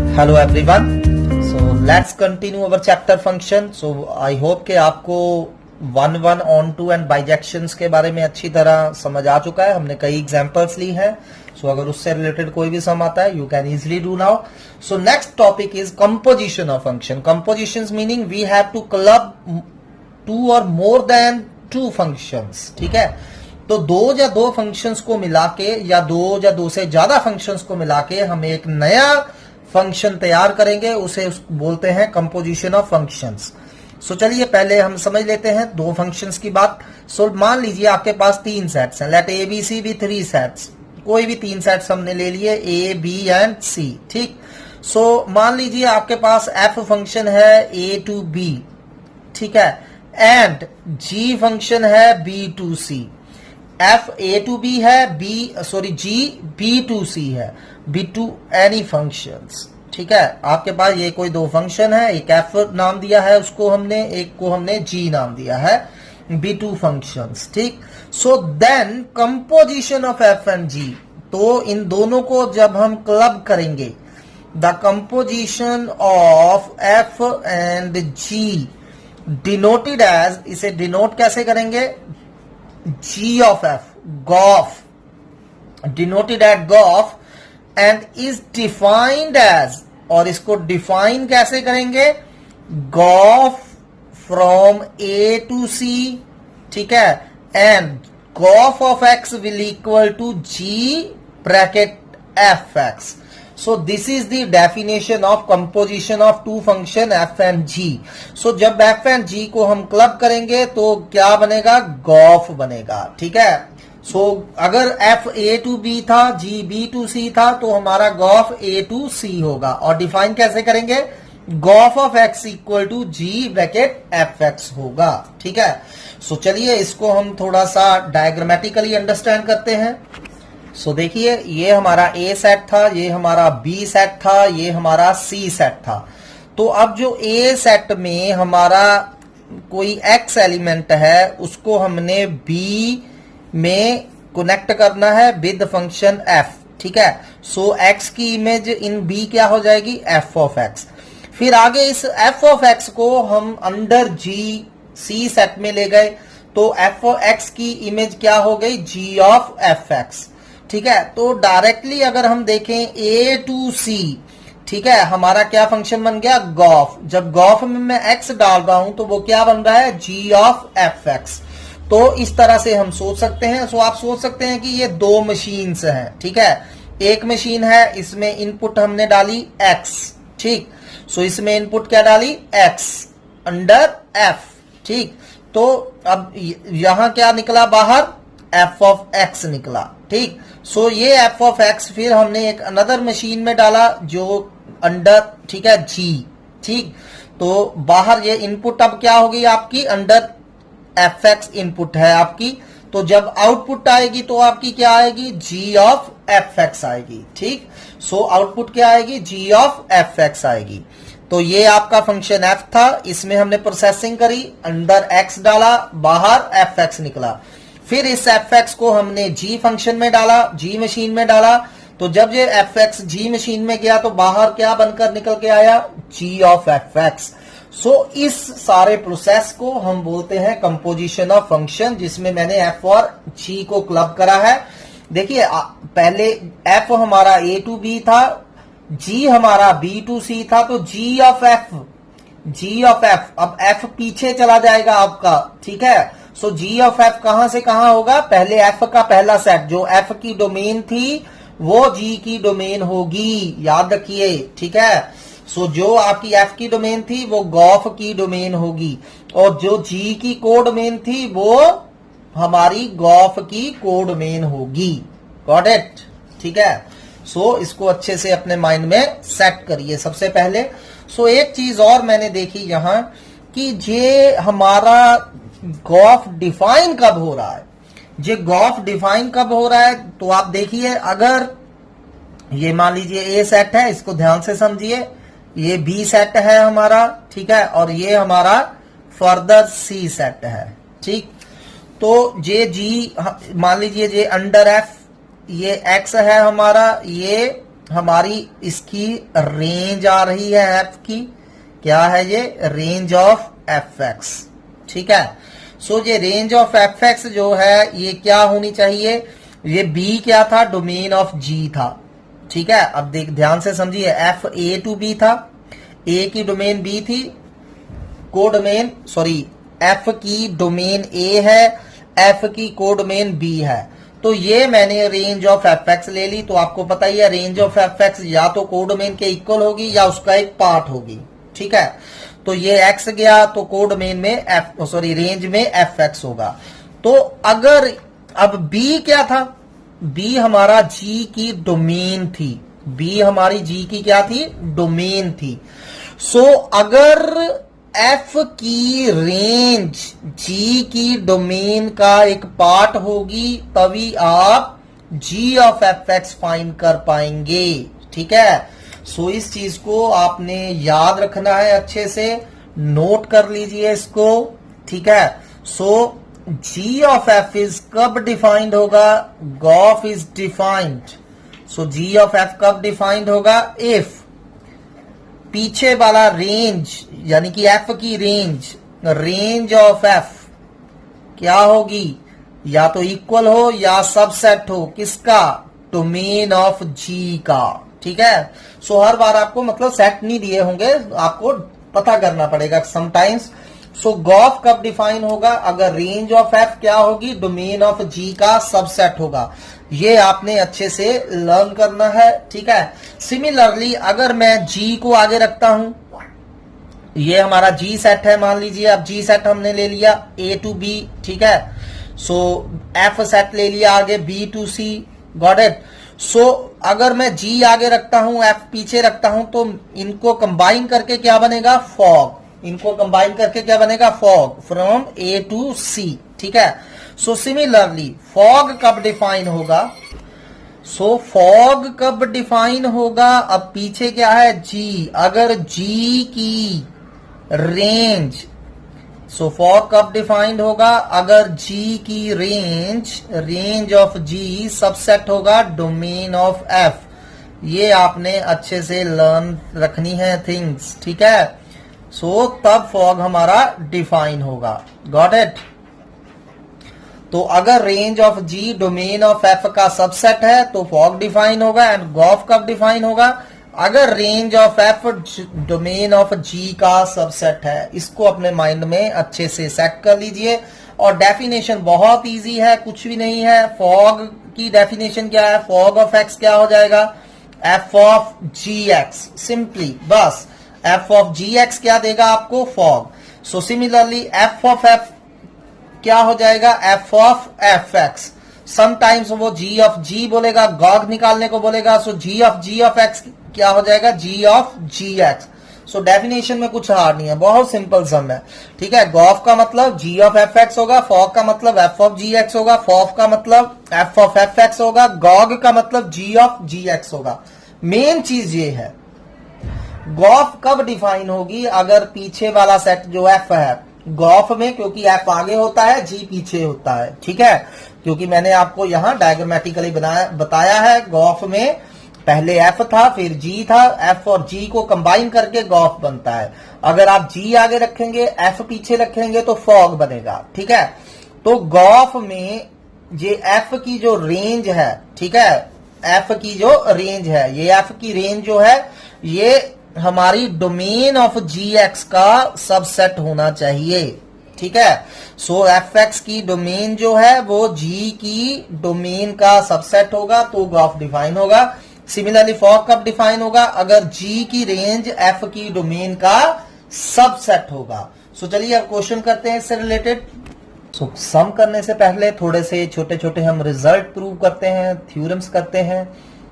Hello everyone, so let's continue our chapter function. So I hope कि आपको one one onto and bijections के बारे में अच्छी तरह समझ आ चुका है। हमने कई एग्जांपल्स ली हैं। सो अगर उससे रिलेटेड कोई भी सम आता है you can easily do now. So next topic is composition of function. Composition meaning we have to club two और मोर देन टू फंक्शंस। ठीक है, तो दो या दो फंक्शंस को मिला के या दो से ज्यादा फंक्शंस को मिला के हम एक नया फंक्शन तैयार करेंगे, उसे बोलते हैं कंपोजिशन ऑफ फंक्शंस। सो चलिए पहले हम समझ लेते हैं दो फंक्शंस की बात। सो मान लीजिए आपके पास तीन सेट्स हैं, let A B C be three sets. कोई भी तीन सेट्स हमने ले लिए, ए बी एंड सी। ठीक, सो मान लीजिए आपके पास एफ फंक्शन है ए टू बी, ठीक है, एंड जी फंक्शन है B to C. F A to B है, जी बी टू सी है, बी टू एनी फंक्शंस। ठीक है, आपके पास ये कोई दो फंक्शन है, एक एफ नाम दिया है उसको हमने, एक को हमने जी नाम दिया है, बी टू फंक्शंस। ठीक, so then composition of F and G, तो इन दोनों को जब हम क्लब करेंगे, the composition of F and G denoted as, इसे डिनोट कैसे करेंगे, G of f, GOF, denoted at GOF and is defined as, और इसको डिफाइन कैसे करेंगे, GOF from A to C, ठीक है, and GOF of x will equal to G bracket fx. So this is the definition of composition of two function f and g. So जब f and g को हम club करेंगे तो क्या बनेगा, GOF बनेगा। ठीक है, so अगर f a to b था, g b to c था, तो हमारा GOF a to c होगा। और डिफाइन कैसे करेंगे, GOF of x equal to g bracket fx होगा। ठीक है, so चलिए इसको हम थोड़ा सा डायग्रामेटिकली अंडरस्टैंड करते हैं। सो देखिए, ये हमारा ए सेट था, ये हमारा बी सेट था, ये हमारा सी सेट था। तो अब जो ए सेट में हमारा कोई एक्स एलिमेंट है, उसको हमने बी में कनेक्ट करना है विद फंक्शन एफ। ठीक है, सो एक्स की इमेज इन बी क्या हो जाएगी, एफ ऑफ एक्स। फिर आगे इस एफ ऑफ एक्स को हम अंडर जी सी सेट में ले गए, तो एफ ऑफ एक्स की इमेज क्या हो गई, जी ऑफ एफ एक्स। ठीक है, तो डायरेक्टली अगर हम देखें ए टू सी, ठीक है, हमारा क्या फंक्शन बन गया, गॉफ। जब गॉफ में मैं एक्स डाल रहा हूं तो वो क्या बन रहा है, जी ऑफ एफ एक्स। तो इस तरह से हम सोच सकते हैं। सो आप सोच सकते हैं कि ये दो मशीन्स हैं। ठीक है, एक मशीन है, इसमें इनपुट हमने डाली एक्स। ठीक, सो इसमें इनपुट क्या डाली, एक्स अंडर एफ। ठीक, तो अब यहां क्या निकला बाहर, एफ ऑफ एक्स निकला। ठीक, सो ये एफ ऑफ एक्स फिर हमने एक अनदर मशीन में डाला जो अंडर, ठीक है, जी। ठीक, तो बाहर ये इनपुट अब क्या होगी आपकी, अंडर एफ एक्स इनपुट है आपकी। तो जब आउटपुट आएगी तो आपकी क्या आएगी, जी ऑफ एफ एक्स आएगी। ठीक, सो आउटपुट क्या आएगी, जी ऑफ एफ एक्स आएगी। तो ये आपका फंक्शन एफ था, इसमें हमने प्रोसेसिंग करी, अंदर एक्स डाला, बाहर एफ एक्स निकला। फिर इस एफ एक्स को हमने जी फंक्शन में डाला, जी मशीन में डाला। तो जब ये एफ एक्स जी मशीन में गया तो बाहर क्या बनकर निकल के आया, जी ऑफ एफ एक्स। सो इस सारे प्रोसेस को हम बोलते हैं कंपोजिशन ऑफ फंक्शन, जिसमें मैंने एफ और जी को क्लब करा है। देखिए पहले एफ हमारा ए टू बी था, जी हमारा बी टू सी था, तो जी ऑफ एफ, अब एफ पीछे चला जाएगा आपका। ठीक है, सो जी ऑफ एफ कहां से कहां होगा, पहले एफ का पहला सेट जो एफ की डोमेन थी वो जी की डोमेन होगी, याद रखिए। ठीक है, सो जो आपकी एफ की डोमेन थी वो गॉफ की डोमेन होगी, और जो जी की को डोमेन थी वो हमारी गॉफ की को डोमेन होगी। Got it? ठीक है, सो इसको अच्छे से अपने माइंड में सेट kariye सबसे पहले। सो एक चीज और मैंने देखी यहां कि ये हमारा गॉफ डिफाइन कब हो रहा है, ये गॉफ डिफाइन कब हो रहा है, तो आप देखिए, अगर ये मान लीजिए ए सेट है, इसको ध्यान से समझिए, ये बी सेट है हमारा, ठीक है, और ये हमारा फर्दर सी सेट है। ठीक, तो ये जी मान लीजिए ये अंडर एफ, ये एक्स है हमारा, ये हमारी इसकी रेंज आ रही है एफ की, क्या है ये, रेंज ऑफ एफ एक्स, ठीक है। सो ये रेंज ऑफ एफ एक्स जो है ये क्या होनी चाहिए, ये बी क्या था, डोमेन ऑफ जी था, ठीक है। अब ध्यान से समझिए, एफ ए टू बी था, ए की डोमेन बी थी, कोडोमेन सॉरी एफ की डोमेन ए है, एफ की कोडोमेन बी है। तो ये मैंने रेंज ऑफ एफ एक्स ले ली। तो आपको पता ही है रेंज ऑफ एफ एक्स या तो कोडोमेन के इक्वल होगी या उसका एक पार्ट होगी, ठीक है। तो ये एक्स गया तो कोडोमेन में रेंज में एफ एक्स होगा। तो अगर अब बी क्या था, बी हमारा जी की डोमेन थी, बी हमारी जी की क्या थी, डोमेन थी। सो अगर एफ की रेंज जी की डोमेन का एक पार्ट होगी तभी आप जी ऑफ एफ एक्स फाइंड कर पाएंगे, ठीक है। सो इस चीज को आपने याद रखना है, अच्छे से नोट कर लीजिए इसको, ठीक है। So G of F is कब डिफाइंड होगा, gof is defined. So G of F कब डिफाइंड होगा, इफ पीछे वाला रेंज यानी कि एफ की रेंज ऑफ एफ क्या होगी, या तो इक्वल हो या सबसेट हो, किसका, डोमेन ऑफ जी का, ठीक है। सो हर बार आपको मतलब सेट नहीं दिए होंगे, आपको पता करना पड़ेगा समटाइम्स। सो गॉफ कब डिफाइन होगा, अगर रेंज ऑफ एफ क्या होगी, डोमेन ऑफ जी का सबसेट होगा। ये आपने अच्छे से लर्न करना है, ठीक है। सिमिलरली अगर मैं जी को आगे रखता हूं, ये हमारा जी सेट है, मान लीजिए अब जी सेट हमने ले लिया ए टू बी, ठीक है। सो एफ सेट ले लिया आगे B to C, got it. So अगर मैं जी आगे रखता हूं, एफ पीछे रखता हूं, तो इनको कंबाइन करके क्या बनेगा, फॉग। इनको कंबाइन करके क्या बनेगा, फॉग फ्रॉम ए टू सी, ठीक है। सो सिमिलरली फॉग कब डिफाइन होगा, सो फॉग कब डिफाइन होगा, अब पीछे क्या है, जी, अगर जी की रेंज, सो फॉग कब डिफाइंड होगा, अगर जी की रेंज ऑफ जी सबसेट होगा डोमेन ऑफ एफ। ये आपने अच्छे से लर्न रखनी है थिंग्स, ठीक है। सो तब फॉग हमारा डिफाइन होगा, गॉट इट। तो अगर range of G domain of F का सबसेट है तो फॉग डिफाइन होगा। एंड गॉफ कब डिफाइन होगा, अगर range of F domain of G का सबसेट है। इसको अपने माइंड में अच्छे से सेट कर लीजिए। और डेफिनेशन बहुत इजी है, कुछ भी नहीं है। फॉग की डेफिनेशन क्या है, फॉग ऑफ एक्स क्या हो जाएगा, F of ji X, simply बस एफ ऑफ जी एक्स क्या देगा आपको, fog. So similarly F of F क्या हो जाएगा, F of F X. Sometimes वो जी ऑफ जी बोलेगा, गॉग निकालने को बोलेगा, सो जी ऑफ एक्स क्या हो जाएगा, जी of ji X. So definition में कुछ हार्ड नहीं है, बहुत सिंपल सम है, ठीक है। गॉफ का मतलब जी ऑफ एफ एक्स होगा, फॉग का मतलब एफ ऑफ जी एक्स होगा, फॉफ का मतलब एफ ऑफ एफ एक्स होगा, गॉग का मतलब जी ऑफ जी एक्स होगा। मेन चीज ये है, गॉफ कब डिफाइन होगी, अगर पीछे वाला सेट जो एफ है, गॉफ में क्योंकि एफ आगे होता है जी पीछे होता है, ठीक है। क्योंकि मैंने आपको यहां डायग्रामेटिकली बताया है, गॉफ में पहले एफ था फिर जी था, एफ और जी को कंबाइन करके गॉफ बनता है। अगर आप जी आगे रखेंगे एफ पीछे रखेंगे तो फॉग बनेगा, ठीक है। तो गॉफ में ये एफ की जो रेंज है, ठीक है, एफ की जो रेंज है, ये एफ की रेंज जो है ये हमारी डोमेन ऑफ जी एक्स का सबसेट होना चाहिए, ठीक है। सो एफ एक्स की डोमेन जो है वो जी की डोमेन का सबसेट होगा तो गॉफ डिफाइन होगा। सिमिलरली फॉग कब डिफाइन होगा, अगर जी की रेंज एफ की डोमेन का सबसेट होगा। सो चलिए अब क्वेश्चन करते हैं इससे रिलेटेड। सो सम करने से पहले थोड़े से छोटे छोटे हम रिजल्ट प्रूव करते हैं, थ्योरम्स करते हैं।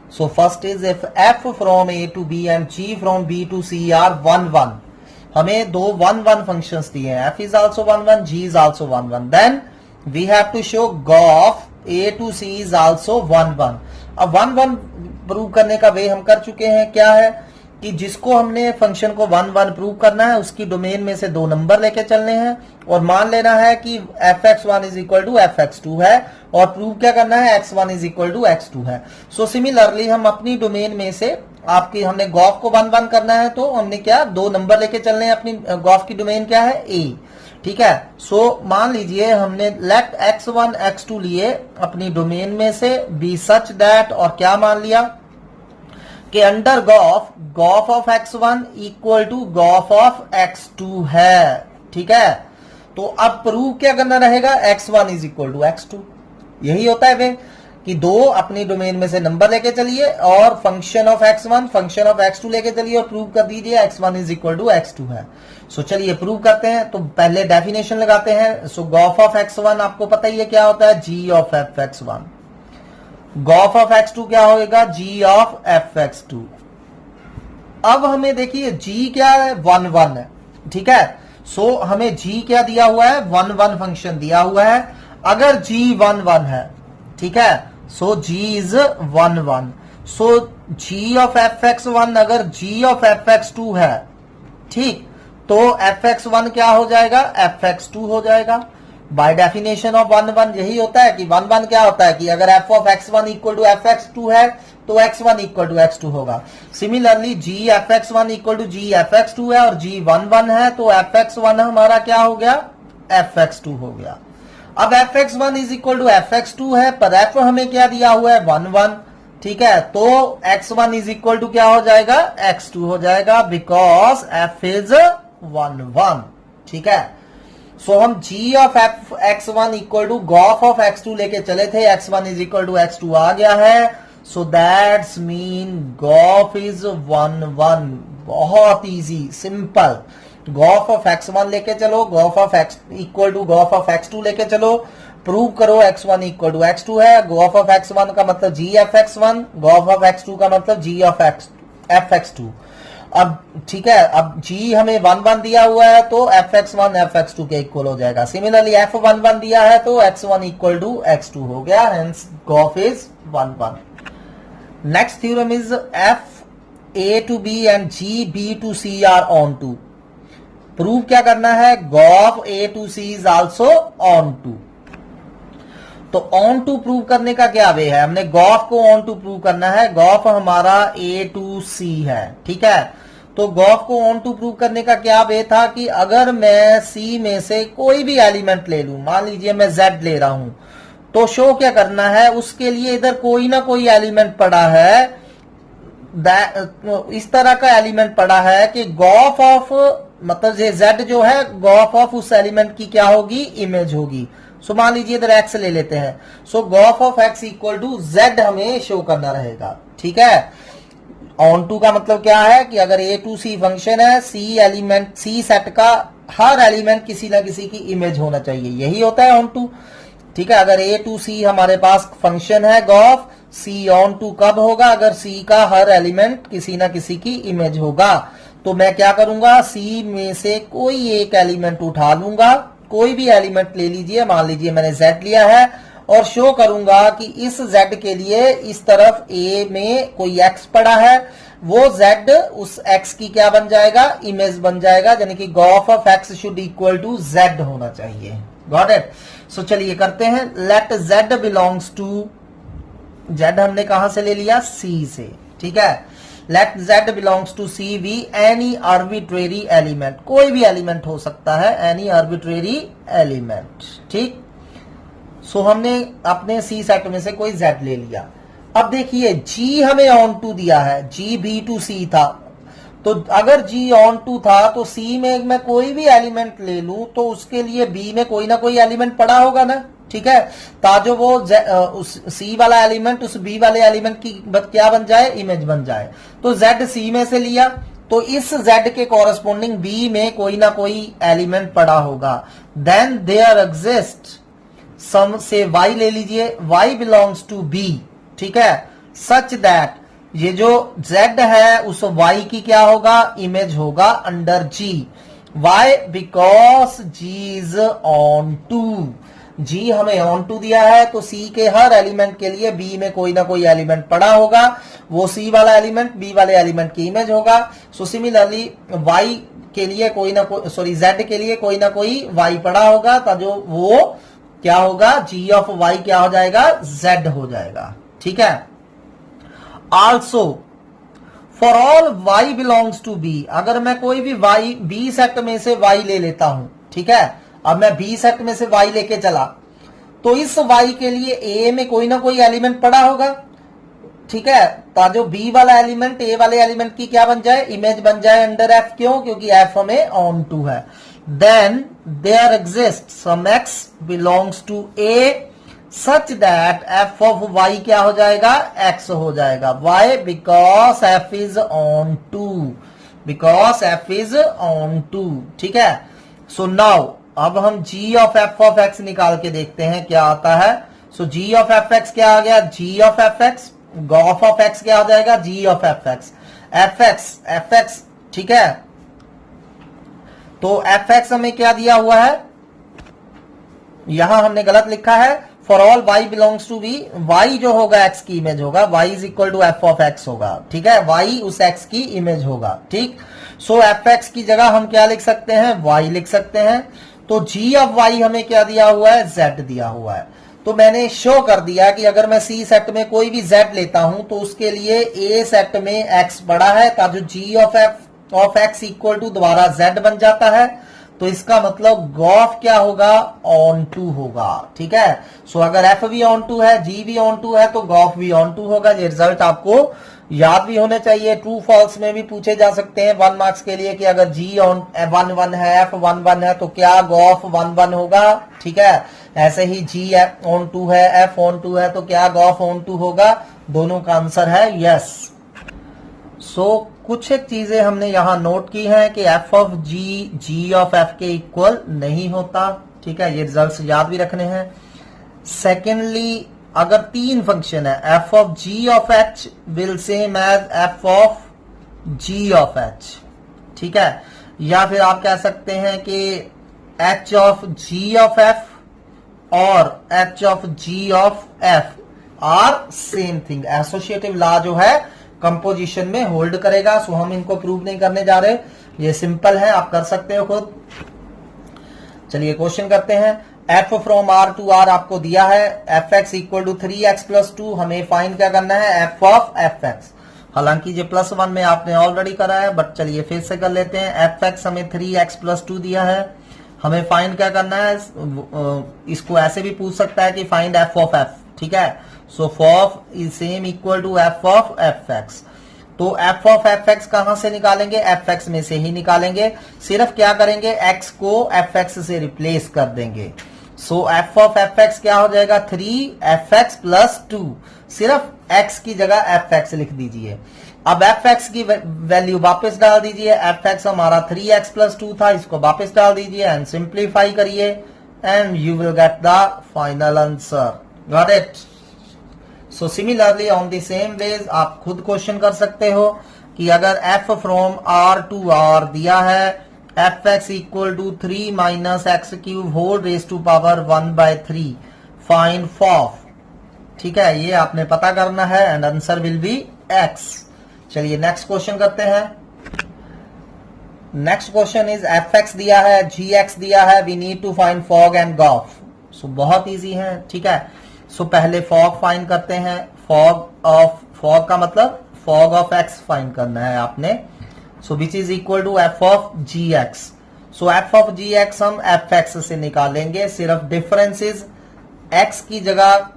So first is if f from a to b and g from b to c are 1 1, हमें दो 1 1 functions दिए हैं, f is also 1 1, g is also 1 1, then we have to show gauge a to c is also 1 1। अब 1 1 prove करने का वे हम कर चुके हैं, क्या है कि जिसको हमने फंक्शन को 1 1 प्रूव करना है उसकी डोमेन में से दो नंबर लेके चलने हैं और मान लेना है कि fx1 is equal to fx2 है और प्रूव क्या करना है, x1 is equal to x2 है। सो सिमिलरली हम अपनी डोमेन में से आपकी हमने गॉफ को 1 1 करना है, तो हमने क्या 2 नंबर लेके चलने हैं। अपनी गॉफ की डोमेन क्या है, a, ठीक है। सो मान लीजिए हमने लेट x1 x2 लिए अपनी डोमेन में से, बी सच दैट, और क्या मान लिया कि under gof of x1 equal to gof of x2 है, ठीक है। तो अब प्रूव क्या करना रहेगा, x1 is equal to x2। यही होता है वे कि 2 अपनी डोमेन में से नंबर लेके चलिए और function of x1 function of x2 लेके चलिए और प्रूव कर दीजिए x1 is equal to x2 है। सो चलिए प्रूव करते हैं। तो पहले डेफिनेशन लगाते हैं। सो गॉफ ऑफ x1 आपको पता ही है क्या होता है, g of f x1। Gauff of x2 क्या होगा, g ऑफ f x2। अब हमें देखिए g क्या है, 1 1 है, ठीक है। सो हमें g क्या दिया हुआ है, 1 1 फंक्शन दिया हुआ है। अगर g 1 1 है, ठीक है, so g is 1 1। So g of f x1 अगर g ऑफ f x2 है, ठीक, तो f x1 क्या हो जाएगा, f x2 हो जाएगा। बाय डेफिनेशन ऑफ 1 1 यही होता है कि 1 1 क्या होता है कि अगर f of x1 equal to f x2 है तो x1 इक्वल टू x2 होगा। Similarly g f x1 equal to g f x2 है और g 1 1 है, तो f x1 हमारा क्या हो गया, f x2 हो गया। अब f x1 is equal to f x2 है, पर f हमें क्या दिया हुआ है, 1 1, ठीक है। तो x1 इज इक्वल टू क्या हो जाएगा, x2 हो जाएगा, बिकॉज f इज 1 1, ठीक है। सो हम g of f x1 equal to gof of x2 लेके चले थे, x1 is equal to x2 आ गया है। So that's mean Gauff is 1 1। बहुत easy simple. Gauff of x1 लेके चलो, gof of x equal to gof of x2 लेके चलो, प्रूव करो x1 इक्वल टू x2 है। गॉफ ऑफ x1 का मतलब g f x1, Gauff of x2 का मतलब g ऑफ f x2। अब ठीक है, अब g हमें 1 1 दिया हुआ है तो f x1 f x2 के इक्वल हो जाएगा। सिमिलरली f 1 1 दिया है तो x1 इक्वल टू x2 हो गया, hence Gauff is 1 1। Next theorem is f a to b and g b to c are on to। Prove क्या करना है, gof a to c is also on to। तो on to prove करने का क्या वे है, हमने गॉफ को ऑन टू प्रूव करना है। गॉफ हमारा a to c है, ठीक है। तो गॉफ को ऑन टू प्रूव करने का क्या वे था कि अगर मैं c में से कोई भी एलिमेंट ले लूं, मान लीजिए मैं z ले रहा हूं, तो शो क्या करना है, उसके लिए इधर कोई ना कोई एलिमेंट पड़ा है, इस तरह का एलिमेंट पड़ा है कि गॉफ ऑफ मतलब ये z जो है गॉफ ऑफ उस एलिमेंट की क्या होगी, इमेज होगी। सो मान लीजिए इधर x ले लेते हैं। So gof of x equal to z हमें शो करना रहेगा, ठीक है। ऑन टू का मतलब क्या है कि अगर a टू c फंक्शन है, c सेट का हर एलिमेंट किसी ना किसी की इमेज होना चाहिए, यही होता है ऑन टू, ठीक है। अगर a टू c हमारे पास फंक्शन है गॉफ, c ऑन टू कब होगा, अगर c का हर एलिमेंट किसी ना किसी की इमेज होगा। तो मैं क्या करूंगा, c में से कोई एक एलिमेंट उठा लूंगा, कोई भी एलिमेंट ले लीजिए, मान लीजिए मैंने z लिया है, और शो करूंगा कि इस z के लिए इस तरफ a में कोई x पड़ा है, वो z उस x की क्या बन जाएगा, इमेज बन जाएगा, यानी कि gof of x should equal to z होना चाहिए। Got it. सो चलिए करते हैं। Let z belongs to, z हमने कहां से ले लिया, c से, ठीक है। Let z belongs to c be any arbitrary element, कोई भी एलिमेंट हो सकता है, एनी आर्बिट्रेरी एलिमेंट, ठीक। सो हमने अपने c सेट में से कोई z ले लिया। अब देखिए g हमें ऑन टू दिया है, g b टू c था, तो अगर g ऑन टू था तो c में मैं कोई भी एलिमेंट ले लूं तो उसके लिए b में कोई ना कोई एलिमेंट पड़ा होगा ना, ठीक है, ताजो वो उस c वाला एलिमेंट उस b वाले एलिमेंट की क्या बन जाए, इमेज बन जाए। तो z c में से लिया तो इस z के कॉरेस्पॉन्डिंग b में कोई ना कोई एलिमेंट पड़ा होगा। देन देयर एग्जिस्ट सम से y ले लीजिए, y बिलोंग्स टू b, ठीक है, सच दैट ये जो z है उस y की क्या होगा, इमेज होगा under g। why? Because g is onto. g हमें ऑन टू दिया है तो c के हर एलिमेंट के लिए b में कोई ना कोई एलिमेंट पड़ा होगा, वो c वाला एलिमेंट b वाले एलिमेंट की इमेज होगा। सो सिमिलरली y के लिए कोई ना कोई, सॉरी z के लिए कोई ना कोई y पड़ा होगा, तो जो वो क्या होगा, g ऑफ y क्या हो जाएगा, z हो जाएगा। ठीक है। Also for all y belongs to b, अगर मैं कोई भी y b सेट में से y ले लेता हूं, ठीक है, अब मैं b सेट में से y लेके चला, तो इस y के लिए a में कोई ना कोई एलिमेंट पड़ा होगा। ठीक है, तो जो b वाला एलिमेंट a वाले एलिमेंट की क्या बन जाए, इमेज बन जाए अंडर f। क्यों, क्योंकि f हमें ऑन टू है। Then there exist some x belongs to a such that f of y क्या हो जाएगा, x हो जाएगा। why, because f is onto, because f is onto. ठीक है। सो नाउ अब हम g of f of x निकाल के देखते हैं क्या आता है। So g of f x क्या आ गया, g of f x, gof of x क्या हो जाएगा, g of f x, f x। ठीक है, तो f x हमें क्या दिया हुआ है, यहां हमने गलत लिखा है, for all y belongs to b, y जो होगा x की इमेज होगा, y is equal to f of x होगा। ठीक है, y उस x की इमेज होगा। ठीक, सो f x की जगह हम क्या लिख सकते हैं, y लिख सकते हैं। तो g ऑफ y हमें क्या दिया हुआ है, z दिया हुआ है। तो मैंने शो कर दिया कि अगर मैं C सेट में कोई भी Z लेता हूं तो उसके लिए A सेट में X बड़ा है, तो जो G of X equal to दोबारा Z बन जाता है, तो इसका मतलब गॉफ क्या होगा, ऑन टू होगा। ठीक है, सो अगर F भी ऑन टू है, G भी ऑन टू है, तो गॉफ भी ऑन टू होगा। ये रिजल्ट आपको याद भी होने चाहिए। ट्रू फॉल्स में भी पूछे जा सकते हैं 1 मार्क्स के लिए कि अगर G ऑन 1 है, F 1 है, तो क्या गॉफ 1 होगा। ठीक है, ऐसे ही G ऑन 2 है, F ऑन 2 है, तो क्या गॉफ ऑन 2 होगा। दोनों का आंसर है यस। सो कुछ एक चीजें हमने यहां नोट की हैं कि F of G of F के इक्वल नहीं होता। ठीक है, ये रिजल्ट्स याद भी रखने हैं। सेकेंडली, अगर 3 फंक्शन है, f of g of h will same as f of g of h। ठीक है, या फिर आप कह सकते हैं कि h of g of f और h of g of f are same thing. Associative law जो है कंपोजिशन में होल्ड करेगा। सो हम इनको प्रूव नहीं करने जा रहे, ये सिंपल है, आप कर सकते हो खुद। चलिए क्वेश्चन करते हैं। f from r to r आपको दिया है, F x equal to 3x plus 2, हमें फाइंड क्या करना है, f ऑफ एफ एक्स। हालांकि ये +1 में आपने ऑलरेडी करा है, बट चलिए फिर से कर लेते हैं। एफ एक्स हमें 3x प्लस 2 दिया है, हमें फाइंड क्या करना है, इसको ऐसे भी पूछ सकता है कि फाइंड f ऑफ f। ठीक है, so f is same equal to f of F x. तो f ऑफ एफ एक्स कहां से निकालेंगे, एफ एक्स में से ही निकालेंगे। सिर्फ क्या करेंगे, x को एफ एक्स से रिप्लेस कर देंगे। सो f ऑफ एफ एक्स क्या हो जाएगा, 3fx प्लस 2। सिर्फ x की जगह fx लिख दीजिए। अब fx की वैल्यू वापस डाल दीजिए। fx हमारा 3x प्लस 2 था, इसको वापस डाल दीजिए एंड सिंप्लीफाई करिए and you will get the final answer. Got it. So similarly on the same ways आप खुद क्वेश्चन कर सकते हो कि अगर f from r to r दिया है, F x equal to 3 minus X cube whole raise to power 1/3, find fof. ठीक है, ये आपने पता करना है and answer will be x। चलिए नेक्स्ट क्वेश्चन करते हैं। Next question is F X दिया है, जी एक्स दिया है, we need to find fog and gof. So बहुत इजी है। ठीक है, सो पहले फॉग फाइंड करते हैं। फॉग का मतलब फॉग ऑफ एक्स फाइंड करना है आपने। So which is equal to F of ji X. So F of ji X हम एफ एक्स से निकालेंगे। सिर्फ डिफरेंस इज एक्स की जगह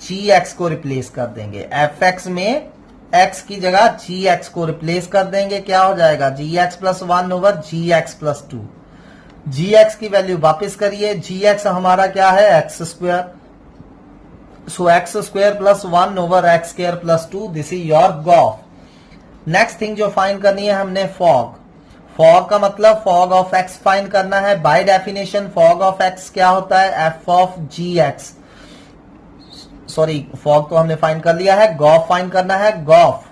जी एक्स को रिप्लेस कर देंगे। एफ एक्स में एक्स की जगह जी एक्स को रिप्लेस कर देंगे। क्या हो जाएगा, g x plus 1 over g x plus 2। G x की वैल्यू वापिस करिए। जी एक्स हमारा क्या है, x square. So x square plus 1 over x square plus 2, this is your gof. Next thing जो फाइंड करनी है हमने, फॉग। फॉग का मतलब फॉग ऑफ एक्स फाइंड करना है। By definition fog of x क्या होता है, f of ji x. Sorry, fog तो हमने फाइंड कर लिया है, गॉफ फाइंड करना है, गॉफ।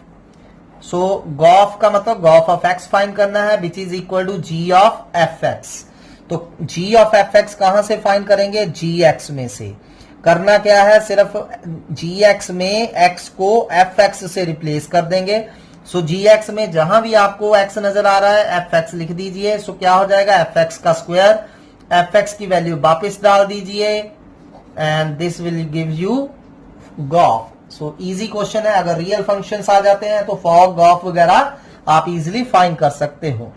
सो गॉफ का मतलब गॉफ ऑफ एक्स फाइंड करना है, which is equal to g of F x. तो जी ऑफ एफ एक्स कहां से फाइंड करेंगे, जी एक्स में से। करना क्या है, सिर्फ जी एक्स में एक्स को एफ एक्स से रिप्लेस कर देंगे। सो जी एक्स में जहां भी आपको x नजर आ रहा है एफ एक्स लिख दीजिए। सो क्या हो जाएगा, एफ एक्स का स्क्वायर। एफ एक्स की वैल्यू वापिस डाल दीजिए and this will give you gof. So easy question है. अगर रियल फंक्शंस आ जाते हैं तो फॉग, गॉफ वगैरह आप इजीली फाइंड कर सकते हो.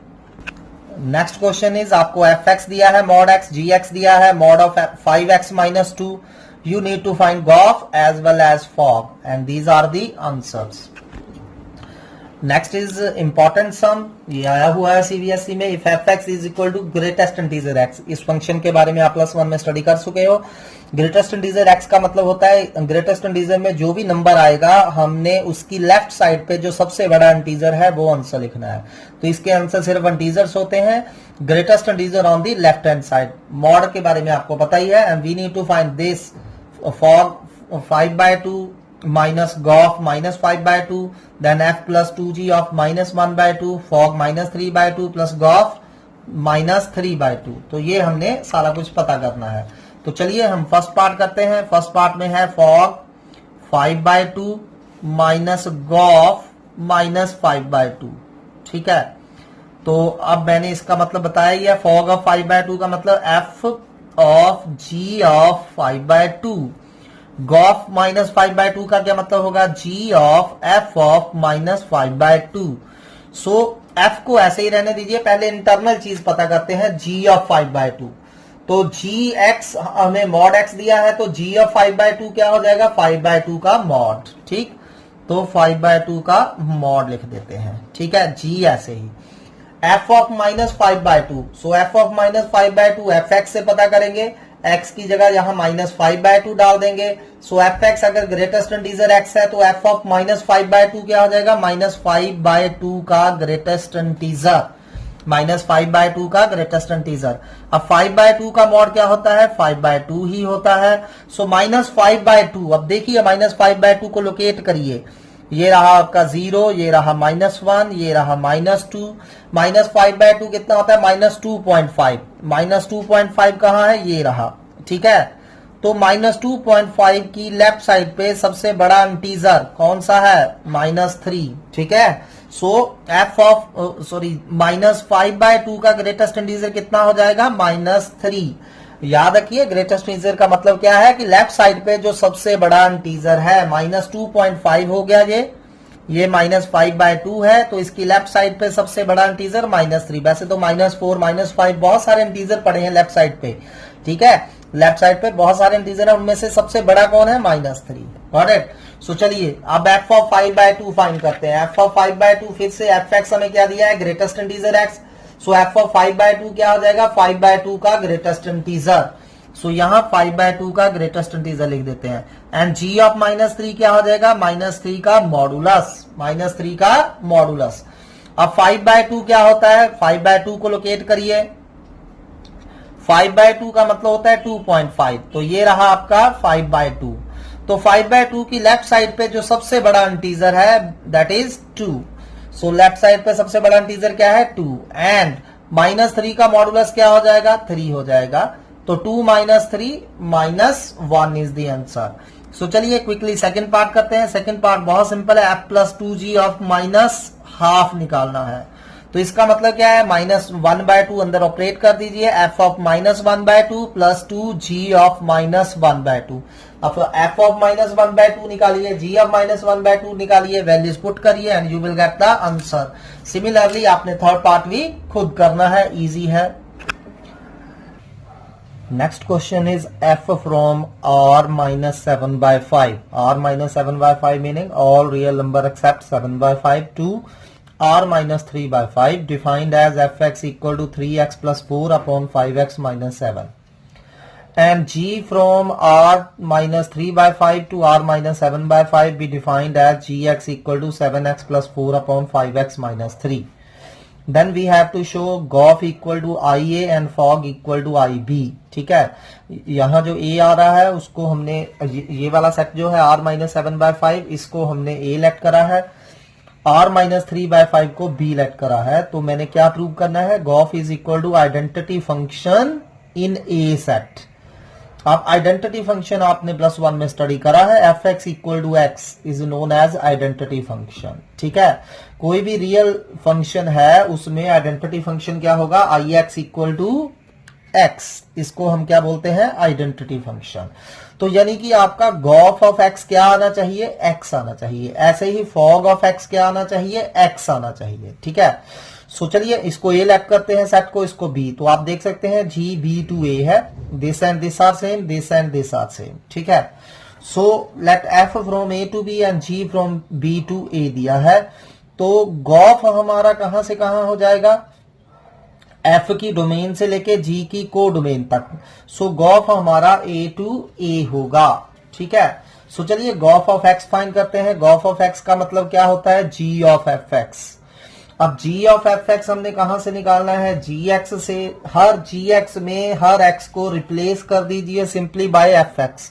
नेक्स्ट क्वेश्चन इज आपको एफ एक्स दिया है, मॉड एक्स, जी एक्स दिया है, mod of 5x minus 2. You need to find gof as well as fog and these are the answers. Next is important sum. ये आया हुआ है CBSE में. If F x is equal to greatest integer X. इस function के बारे में आप +1 में स्टडी कर चुके हो. ग्रेटेस्ट इंटीजर एक्स का मतलब होता है ग्रेटेस्ट इंटीजर में जो भी नंबर आएगा हमने उसकी लेफ्ट साइड पे जो सबसे बड़ा इंटीजर है वो आंसर लिखना है. तो इसके आंसर सिर्फ इंटीजर्स होते हैं. Greatest integer on the left hand side. Mod के बारे में आपको पता ही है. And we need to find this fog 5/2 minus gof minus 5/2, then f plus 2g of minus 1/2, fog minus 3/2 plus gof minus 3/2. तो ये हमने सारा कुछ पता करना है. तो चलिए हम फर्स्ट पार्ट करते हैं. फर्स्ट पार्ट में है fog 5/2 minus gof minus 5/2. ठीक है. तो अब मैंने इसका मतलब बताया ही है. fog of 5/2 का मतलब f of g of 5/2. Gof minus 5/2 का क्या मतलब होगा? G of F of minus 5/2. So F को ऐसे ही रहने दीजिए. पहले इंटरनल चीज पता करते हैं. जी ऑफ 5/2. तो जी एक्स हमें मॉड एक्स दिया है तो जी ऑफ 5/2 क्या हो जाएगा? 5/2 का मॉड. ठीक. तो 5/2 का मॉड लिख देते हैं. ठीक है. जी ऐसे ही. F of minus 5/2. So F of minus 5/2 F X से पता करेंगे. x की जगह यहां माइनस 5/2 डाल देंगे. सो एफ एक्स अगर ग्रेटेस्ट इंटीजर x है तो एफ ऑफ माइनस 5/2 क्या हो जाएगा? माइनस 5/2 का ग्रेटेस्ट इंटीजर. माइनस 5/2 का ग्रेटेस्ट इंटीजर. अब 5/2 का मॉड क्या होता है? 5/2 ही होता है. So minus 5/2. अब देखिए माइनस 5/2 को लोकेट करिए. ये रहा आपका 0, ये रहा -1, ये रहा -2. माइनस 5/2 कितना होता है? -2.5. -2.5 कहाँ है? ये रहा. ठीक है. तो -2.5 की लेफ्ट साइड पे सबसे बड़ा इंटीजर कौन सा है? -3. ठीक है. सो एफ ऑफ माइनस 5/2 का ग्रेटेस्ट इंटीजर कितना हो जाएगा? -3. याद रखिए ग्रेटेस्ट इंटीजर का मतलब क्या है कि लेफ्ट साइड पे जो सबसे बड़ा इंटीजर है. -2.5 हो गया. ये -5/2 है तो इसकी लेफ्ट साइड पे सबसे बड़ा इंटीजर -3. वैसे तो -4 -5 बहुत सारे इंटीजर पड़े हैं लेफ्ट साइड पे. ठीक है. लेफ्ट साइड पे बहुत सारे इंटीजर है. उनमें से सबसे बड़ा कौन है? -3. ऑलराइट. सो चलिए अब एफ ऑफ 5/2 फाइंड करते हैं. एफ ऑफ 5/2 फिर से एफ एक्स हमें क्या दिया है? Greatest integer x. So F of 5/2 क्या हो जाएगा? 5/2 का ग्रेटेस्ट इंटीजर. सो यहां 5/2 का ग्रेटेस्ट इंटीजर लिख देते हैं. एंड जी ऑफ -3 क्या हो जाएगा? -3 का मॉडुलस. -3 का मॉडुलस. अब 5/2 क्या होता है? 5/2 को लोकेट करिए. 5/2 का मतलब होता है 2.5. तो ये रहा आपका 5/2. तो 5/2 की लेफ्ट साइड पे जो सबसे बड़ा इंटीजर है that is 2. So left side पे सबसे बड़ा इंटीजर क्या है? 2. एंड -3 का मॉडुलस क्या हो जाएगा? 3 हो जाएगा. तो 2 - 3 -1 इज द आंसर. सो चलिए क्विकली सेकंड पार्ट करते हैं. सेकंड पार्ट बहुत सिंपल है. f + 2g ऑफ -12 निकालना है. तो इसका मतलब क्या है? -1/2 अंदर ऑपरेट कर दीजिए. f of -1/2 plus 2g of -1/2. अब f ऑफ -1/2 निकालिए, g ऑफ -1/2 निकालिए, वैल्यूज पुट करिए and you will get the answer. Similarly आपने थर्ड पार्ट भी खुद करना है. इजी है. Next question is f from r -7/5. r -7/5 meaning all real number except 7/5 to r -3/5 defined as fx equal to 3x plus 4 upon 5x minus 7. And g from r -3/5 to r -7/5 be defined as gx equal to 7x plus 4 upon 5x minus 3. Then we have to show GOF equal to IA and fog equal to IB. ठीक है. यहाँ जो A आ रहा है उसको हमने ये वाला सेट जो है r -7/5 इसको हमने A लेट करा है. r -3/5 को B लेट करा है. तो मैंने क्या प्रूव करना है? GOF is equal to identity function in A set. अब आइडेंटिटी फंक्शन आपने +1 में स्टडी करा है. F x equal to x is known as identity function. ठीक है. कोई भी रियल फंक्शन है उसमें आइडेंटिटी फंक्शन क्या होगा? आई एक्स इक्वल टू x, इसको हम क्या बोलते हैं, आइडेंटिटी फंक्शन। तो यानी कि आपका गॉफ ऑफ x क्या आना चाहिए, x आना चाहिए। ऐसे ही फॉग ऑफ x क्या आना चाहिए, x आना चाहिए। ठीक है, सो चलिए इसको a लैप करते हैं सेट को, इसको b। तो आप देख सकते हैं g b to a है, this and this are same, this and this are same. ठीक है, so let f from a to b and g from b to a दिया है। तो गॉफ हमारा कहां से कहां हो जाएगा, f की डोमेन से लेके g की को डोमेन तक। सो गॉफ हमारा a टू a होगा। ठीक है, सो चलिए गॉफ ऑफ x फाइंड करते हैं। गॉफ ऑफ x का मतलब क्या होता है, g ऑफ fx। अब g ऑफ fx हमने कहां से निकालना है, gx से। हर gx में हर x को रिप्लेस कर दीजिए सिंपली बाय fx।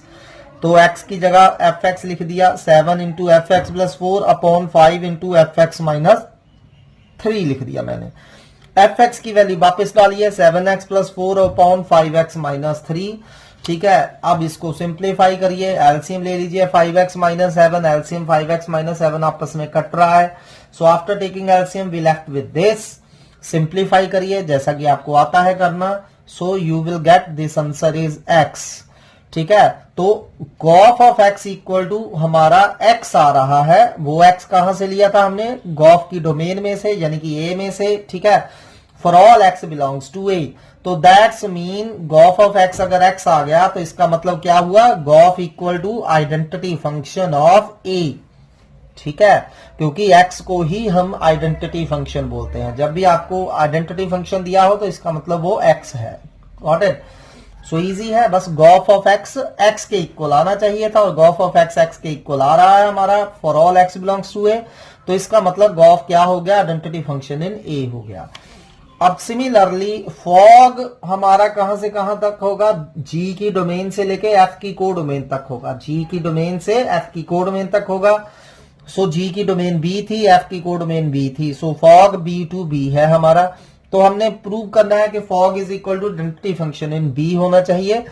तो x की जगह fx लिख दिया, 7 into F x plus 4 upon 5 into F x minus 3 लिख दिया मैंने। fx की वैल्यू वापस डालिए, 7x plus 4 upon 5x minus 3। ठीक है, अब इसको सिंप्लीफाई करिए, एलसीएम ले लीजिए 5x minus 7, LCM 5x minus 7 आपस में कट रहा है। So after taking LCM we left with this. Simplify करिए जैसा कि आपको आता है करना। So you will get this answer is x। ठीक है, तो gof of x equal to हमारा x आ रहा है। वो x कहां से लिया था हमने, गॉफ की डोमेन में से, यानी कि a में से। ठीक है, for all x belongs to a। तो that's mean gof of x अगर x आ गया तो इसका मतलब क्या हुआ, gof equal to identity function of a। ठीक है, क्योंकि x को ही हम आइडेंटिटी फंक्शन बोलते हैं। जब भी आपको आइडेंटिटी फंक्शन दिया हो तो इसका मतलब वो x है। Got it. सो इजी है, बस गॉफ ऑफ x के इक्वल आना चाहिए था और गॉफ ऑफ x के इक्वल आ रहा है हमारा for all x belongs to a। तो इसका मतलब गॉफ क्या हो गया, आइडेंटिटी फंक्शन इन a हो गया। अब सिमिलरली फॉग हमारा कहां से कहां तक होगा, g की डोमेन से लेके f की को डोमेन तक होगा। g की डोमेन से f की को डोमेन तक होगा। सो g की डोमेन b थी, f की को डोमेन b थी। So fog b to b है हमारा। तो हमने प्रूव करना है कि fog is equal to identity function in b होना चाहिए।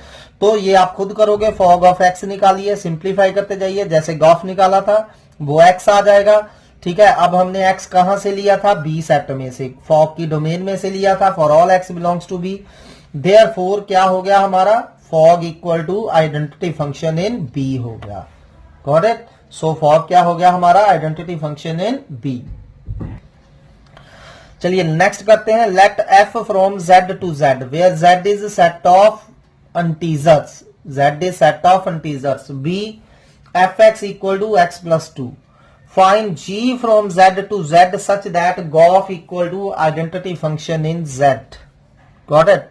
तो ये आप खुद करोगे, फॉग ऑफ x निकालिए, सिंप्लीफाई करते जाइए, जैसे गॉफ निकाला था वो x आ जाएगा। ठीक है, अब हमने x कहां से लिया था, b सेट में से, फॉग की डोमेन में से लिया था, for all x belongs to b। Therefore क्या हो गया हमारा, fog equal to identity function in b हो गया। Got it. सो फॉग क्या हो गया हमारा, आइडेंटिटी फंक्शन इन b। चलिए नेक्स्ट करते हैं, let f from z to z where z is set of integers, z is set of integers, b fx equal to x plus 2। Find g from z to z such that gof equal to identity function in z। Got it.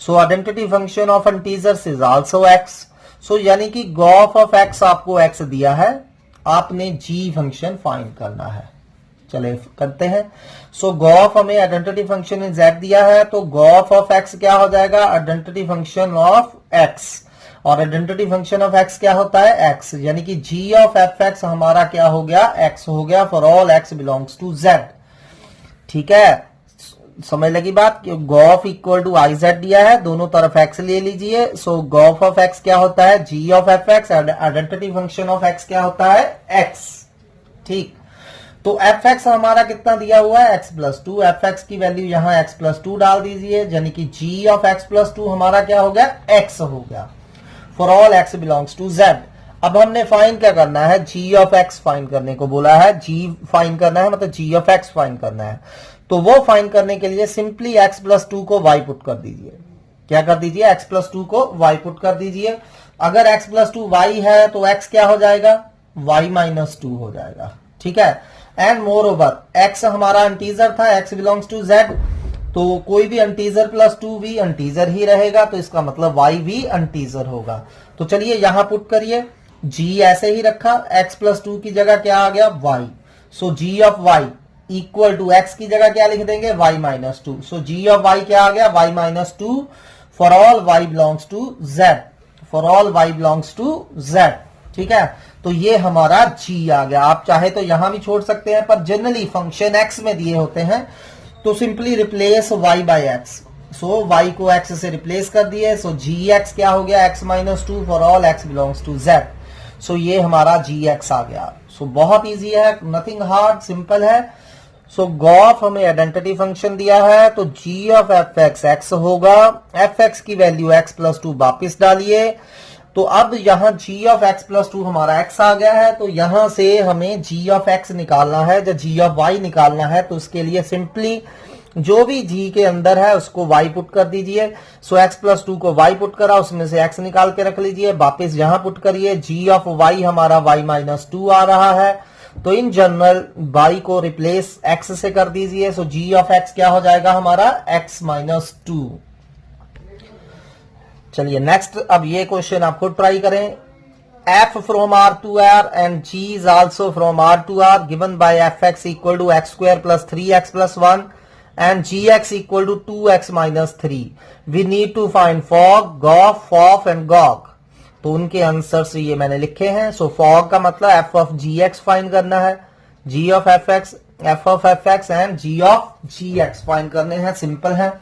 So identity function of integers is also x। So यानी कि gof of x आपको x दिया है, आपने g function find करना है। चले करते हैं। सो गॉफ हमें आइडेंटिटी फंक्शन इन z दिया है, तो गॉफ ऑफ x क्या हो जाएगा, आइडेंटिटी फंक्शन ऑफ x। और आइडेंटिटी फंक्शन ऑफ x क्या होता है, x। यानी कि g ऑफ fx हमारा क्या हो गया, x हो गया for all x belongs to z। ठीक है, समझ लगी बात कि gof equal to I z दिया है, दोनों तरफ x ले लीजिए। सो गॉफ ऑफ x क्या होता है, g of fx। Identity function of x क्या होता है, x। ठीक, तो fx हमारा कितना दिया हुआ है, x प्लस 2। fx की वैल्यू यहां x प्लस 2 डाल दीजिए, यानी कि g ऑफ x प्लस 2 हमारा क्या हो गया, x हो गया for all x belongs to z। अब हमने फाइंड क्या करना है, g ऑफ x फाइंड करने को बोला है, g फाइंड करना है, मतलब g ऑफ x फाइंड करना है। तो वो फाइंड करने के लिए सिंपली x प्लस 2 को y पुट कर दीजिए। क्या कर दीजिए, x प्लस 2 को y पुट कर दीजिए। अगर x प्लस 2 y है तो x क्या हो जाएगा, y माइनस 2 हो जाएगा। ठीक है, एंड मोर ओवर x हमारा इंटीजर था, x बिलोंग्स टू z, तो कोई भी इंटीजर प्लस 2 भी इंटीजर ही रहेगा, तो इसका मतलब y भी इंटीजर होगा। तो चलिए यहां पुट करिए, g ऐसे ही रखा, x प्लस 2 की जगह क्या आ गया, y। So g of y equal to x की जगह क्या लिख देंगे, y minus 2। So g of y क्या आ गया, y minus 2 for all y belongs to z, for all y belongs to z। ठीक है, तो ये हमारा g आ गया। आप चाहे तो यहां भी छोड़ सकते हैं, पर जनरली फंक्शन x में दिए होते हैं तो simply replace y by x। So y को x से रिप्लेस कर दिए, सो gx क्या हो गया, x minus 2 for all x belongs to z। So ये हमारा gx आ गया। सो बहुत इजी है, नथिंग हार्ड, सिंपल है। सो गॉफ हमें आइडेंटिटी फंक्शन दिया है, तो जी ऑफ एफ एक्स एक्स होगा, एफ एक्स की वैल्यू एक्स प्लस 2 वापिस डालिए। तो अब यहां g ऑफ x प्लस 2 हमारा x आ गया है, तो यहां से हमें g ऑफ x निकालना है, जब g ऑफ y निकालना है तो उसके लिए सिंपली जो भी g के अंदर है उसको y पुट कर दीजिए। सो x प्लस 2 को y पुट करा, उसमें से x निकाल के रख लीजिए, वापिस यहां पुट करिए, g ऑफ y हमारा y माइनस 2 आ रहा है, तो इन जनरल y को रिप्लेस x से कर दीजिए। सो g ऑफ x क्या हो जाएगा हमारा x माइनस 2। चलिए नेक्स्ट, अब ये क्वेश्चन आप खुद ट्राई करें। f from r to r and g is also from r to r given by fx equal to x square plus 3x plus 1 and gx equal to 2x minus 3। We need to find fog, gof, fof and gog. तो उनके answers ये मैंने लिखे हैं। सो fog का मतलब f of gx find करना है, g of fx, f of fx and g of gx find करने हैं, सिंपल है।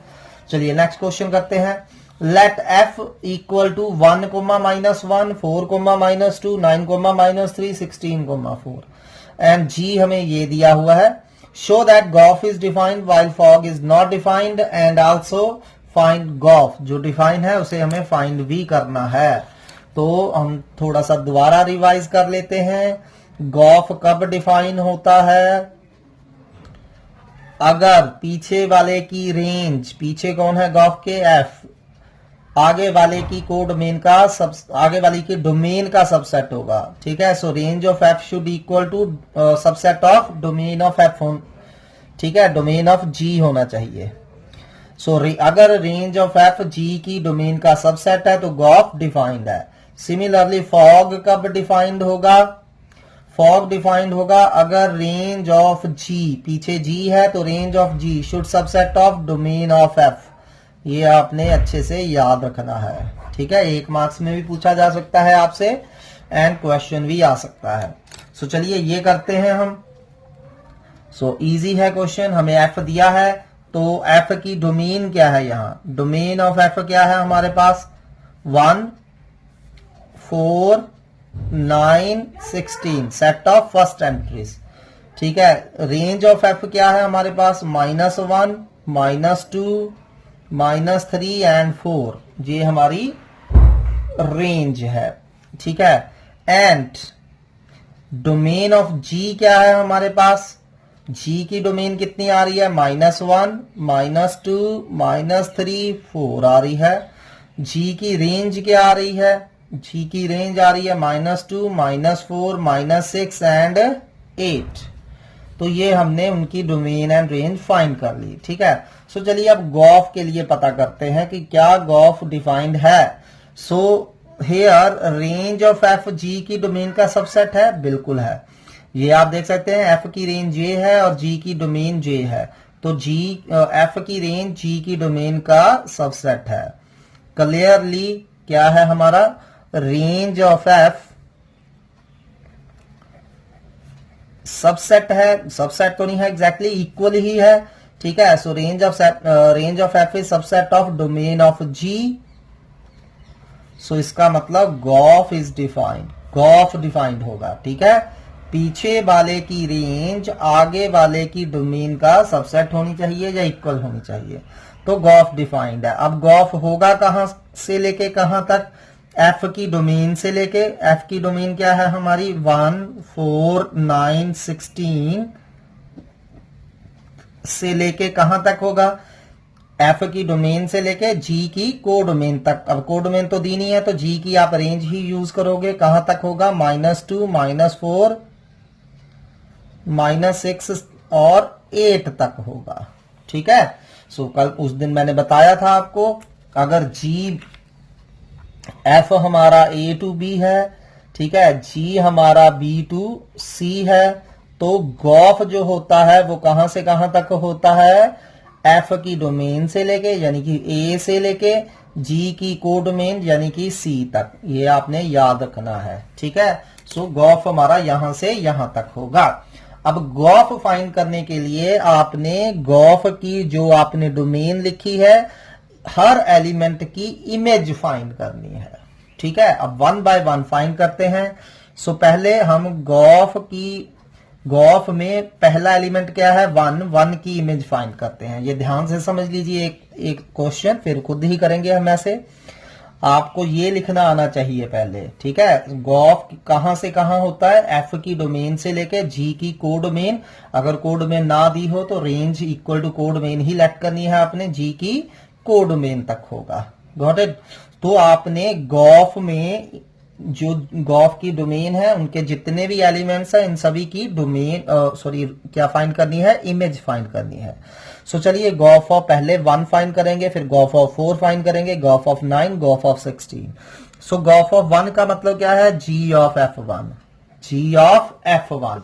चलिए नेक्स्ट क्वेश्चन करते हैं। Let f equal to 1 comma minus 1, 4 comma minus 2, 9 comma minus 3, 16 comma 4 and g हमें ये दिया हुआ है। Show that gof is defined while fog is not defined and also find gof, जो डिफाइंड है उसे हमें फाइंड भी करना है। तो हम थोड़ा सा दोबारा रिवाइज कर लेते हैं। गॉफ कब डिफाइन होता है? अगर पीछे वाले की रेंज, पीछे कौन है गॉफ के? f, आगे वाले की कोडोमेन का आगे वाली की डोमेन का सबसेट होगा, ठीक है। सो range of f should equal to subset of domain of f, ठीक है, डोमेन ऑफ g होना चाहिए। सो अगर रेंज ऑफ f g की डोमेन का सबसेट है तो गॉफ डिफाइंड है। सिमिलरली फॉग कब डिफाइंड होगा? फॉग डिफाइंड होगा अगर रेंज ऑफ g, पीछे g है तो range of g should subset of domain of f। ये आपने अच्छे से याद रखना है, ठीक है। 1 मार्क्स में भी पूछा जा सकता है आपसे एंड क्वेश्चन भी आ सकता है। सो चलिए ये करते हैं हम। सो इजी है क्वेश्चन, हमें f दिया है तो f की डोमेन क्या है? यहाँ डोमेन ऑफ f क्या है हमारे पास? 1, 4, 9, 16, सेट ऑफ फर्स्ट एंट्रीज, ठीक है। रेंज ऑफ f क्या है हमारे पास? -1, -2, -3 एंड 4, ये हमारी रेंज है, ठीक है। एंड डोमेन ऑफ g क्या है हमारे पास? g की डोमेन कितनी आ रही है? -1, -2, -3, 4 आ रही है। g की रेंज क्या आ रही है? g की रेंज आ रही है -2, -4, -6 एंड 8। तो ये हमने उनकी डोमेन एंड रेंज फाइंड कर ली, ठीक है। सो चलिए अब गॉफ के लिए पता करते हैं कि क्या गॉफ डिफाइंड है। So here range of f g की डोमेन का सबसेट है, बिल्कुल है। ये आप देख सकते हैं f की रेंज j है और g की डोमेन j है, तो f की रेंज g की डोमेन का सबसेट है। क्लियरली क्या है हमारा? रेंज ऑफ f सबसेट है, सबसेट तो नहीं है एग्जैक्टली, इक्वल ही है, ठीक है। सो range of f is subset of domain of g। सो इसका मतलब gof is defined, gof defined होगा, ठीक है। पीछे वाले की रेंज आगे वाले की डोमेन का सबसेट होनी चाहिए या इक्वल होनी चाहिए, तो गॉफ डिफाइंड है। अब गॉफ होगा कहां से लेके कहां तक? f की डोमेन से लेके, f की डोमेन क्या है हमारी? 1, 4, 9, 16 से लेके कहां तक होगा? f की डोमेन से लेके g की कोडोमेन तक। अब कोडोमेन तो दी नहीं है तो g की आप रेंज ही यूज करोगे। कहां तक होगा? -2, -4, -6 और 8 तक होगा, ठीक है। सो कल उस दिन मैंने बताया था आपको, अगर g f हमारा a to b है, ठीक है, g हमारा b to c है, तो गॉफ जो होता है वो कहां से कहां तक होता है? f की डोमेन से लेके यानी कि a से लेके g की कोडोमेन यानी कि c तक। ये आपने याद रखना है, ठीक है। सो गॉफ हमारा यहां से यहां तक होगा। अब गॉफ फाइंड करने के लिए आपने गॉफ की जो आपने डोमेन लिखी है, हर एलिमेंट की इमेज फाइंड करनी है, ठीक है। अब 1 बाय 1 फाइंड करते हैं। सो पहले हम गॉफ की गॉफ में पहला एलिमेंट क्या है, 1, 1 की इमेज फाइंड करते हैं। ये ध्यान से समझ लीजिए, एक क्वेश्चन फिर खुद ही करेंगे हम ऐसे। आपको ये लिखना आना चाहिए पहले, ठीक है। गॉफ कहां से कहां होता है, एफ की डोमेन से लेके जी की कोडोमेन। अगर कोडोमेन ना दी हो तो रेंज इक्वल टू कोडोमेन ही लेट करनी है आपने, जी की कोडोमेन तक होगा। Got it. तो आपने गॉफ में जो गॉफ की डोमेन है उनके जितने भी एलिमेंट्स हैं इन सभी की डोमेन क्या फाइंड करनी है, इमेज फाइंड करनी है। सो चलिए गॉफ ऑफ पहले 1 फाइंड करेंगे, फिर गॉफ ऑफ 4 फाइंड करेंगे, Gauff of 9, Gauff of 16। So gof of 1 का मतलब क्या है, जी of F1, ji of F1।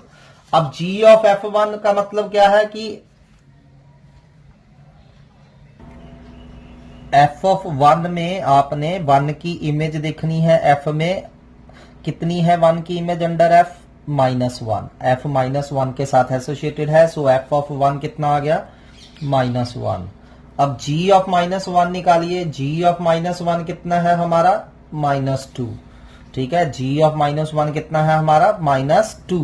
अब जी ऑफ F1 का मतलब क्या है कि एफ ऑफ 1 में आपने 1 की इमेज देखनी है। एफ में कितनी है 1 की इमेज अंडर एफ, -1। एफ -1 के साथ एसोसिएटेड है, सो एफ ऑफ 1 कितना आ गया, -1। अब जी ऑफ -1 निकालिए, जी ऑफ -1 कितना है हमारा, -2। ठीक है, जी ऑफ -1 कितना है हमारा, -2।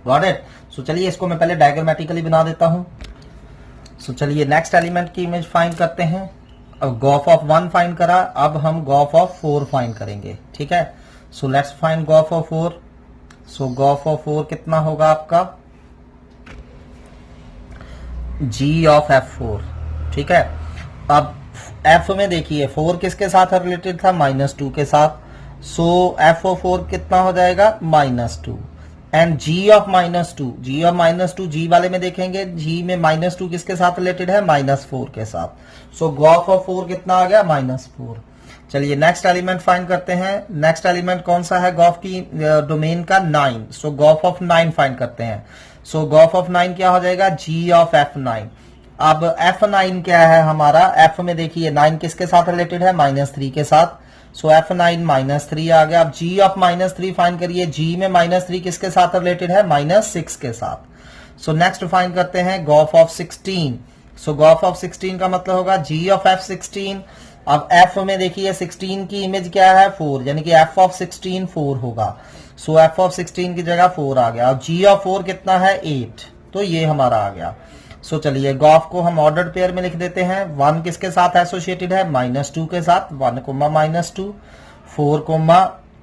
Got it. सो चलिए इसको मैं पहले डायग्रामेटिकली बना देता हूं। सो चलिए नेक्स्ट एलिमेंट की इमेज फाइंड करते हैं। अब गॉफ ऑफ 1 फाइंड करा, अब हम गॉफ ऑफ 4 फाइंड करेंगे। ठीक है, so let's find Gauff of 4। So gof of 4 कितना होगा आपका, जी ऑफ F4। ठीक है, अब F में देखिए 4 किसके साथ रिलेटेड था, -2 के साथ। सो F ऑफ 4 कितना हो जाएगा, -2। And g of -2, g of -2 g वाले में देखेंगे, जी में -2 किसके साथ रिलेटेड है, -4 के साथ। सो गॉफ ऑफ 4 कितना आ गया, -4। चलिए नेक्स्ट एलिमेंट फाइंड करते हैं। नेक्स्ट एलिमेंट कौन सा है गॉफ की डोमेन का, 9। सो गॉफ ऑफ 9 फाइंड करते हैं। सो गॉफ ऑफ 9 क्या हो जाएगा, जी ऑफ F9। अब F9 क्या है हमारा, F में देखिए 9 किसके साथ रिलेटेड है, -3 के साथ। सो F9 -3 आ गया। अब जी ऑफ -3 फाइंड करिए, जी में -3 किसके साथ रिलेटेड है, -6 के साथ। सो नेक्स्ट फाइंड करते हैं Gauff of 16। So gof of 16 का मतलब होगा जी ऑफ F16। अब F में देखिए 16 की इमेज क्या है, 4, यानी कि F ऑफ 16 4 होगा। सो F ऑफ 16 की जगह 4 आ गया। अब जी ऑफ 4 कितना है, 8, तो ये हमारा आ गया। सो चलिए गॉफ को हम ऑर्डर्ड पेयर में लिख देते हैं। 1 किसके साथ एसोसिएटेड है, -2 के साथ, 1, -2, 4,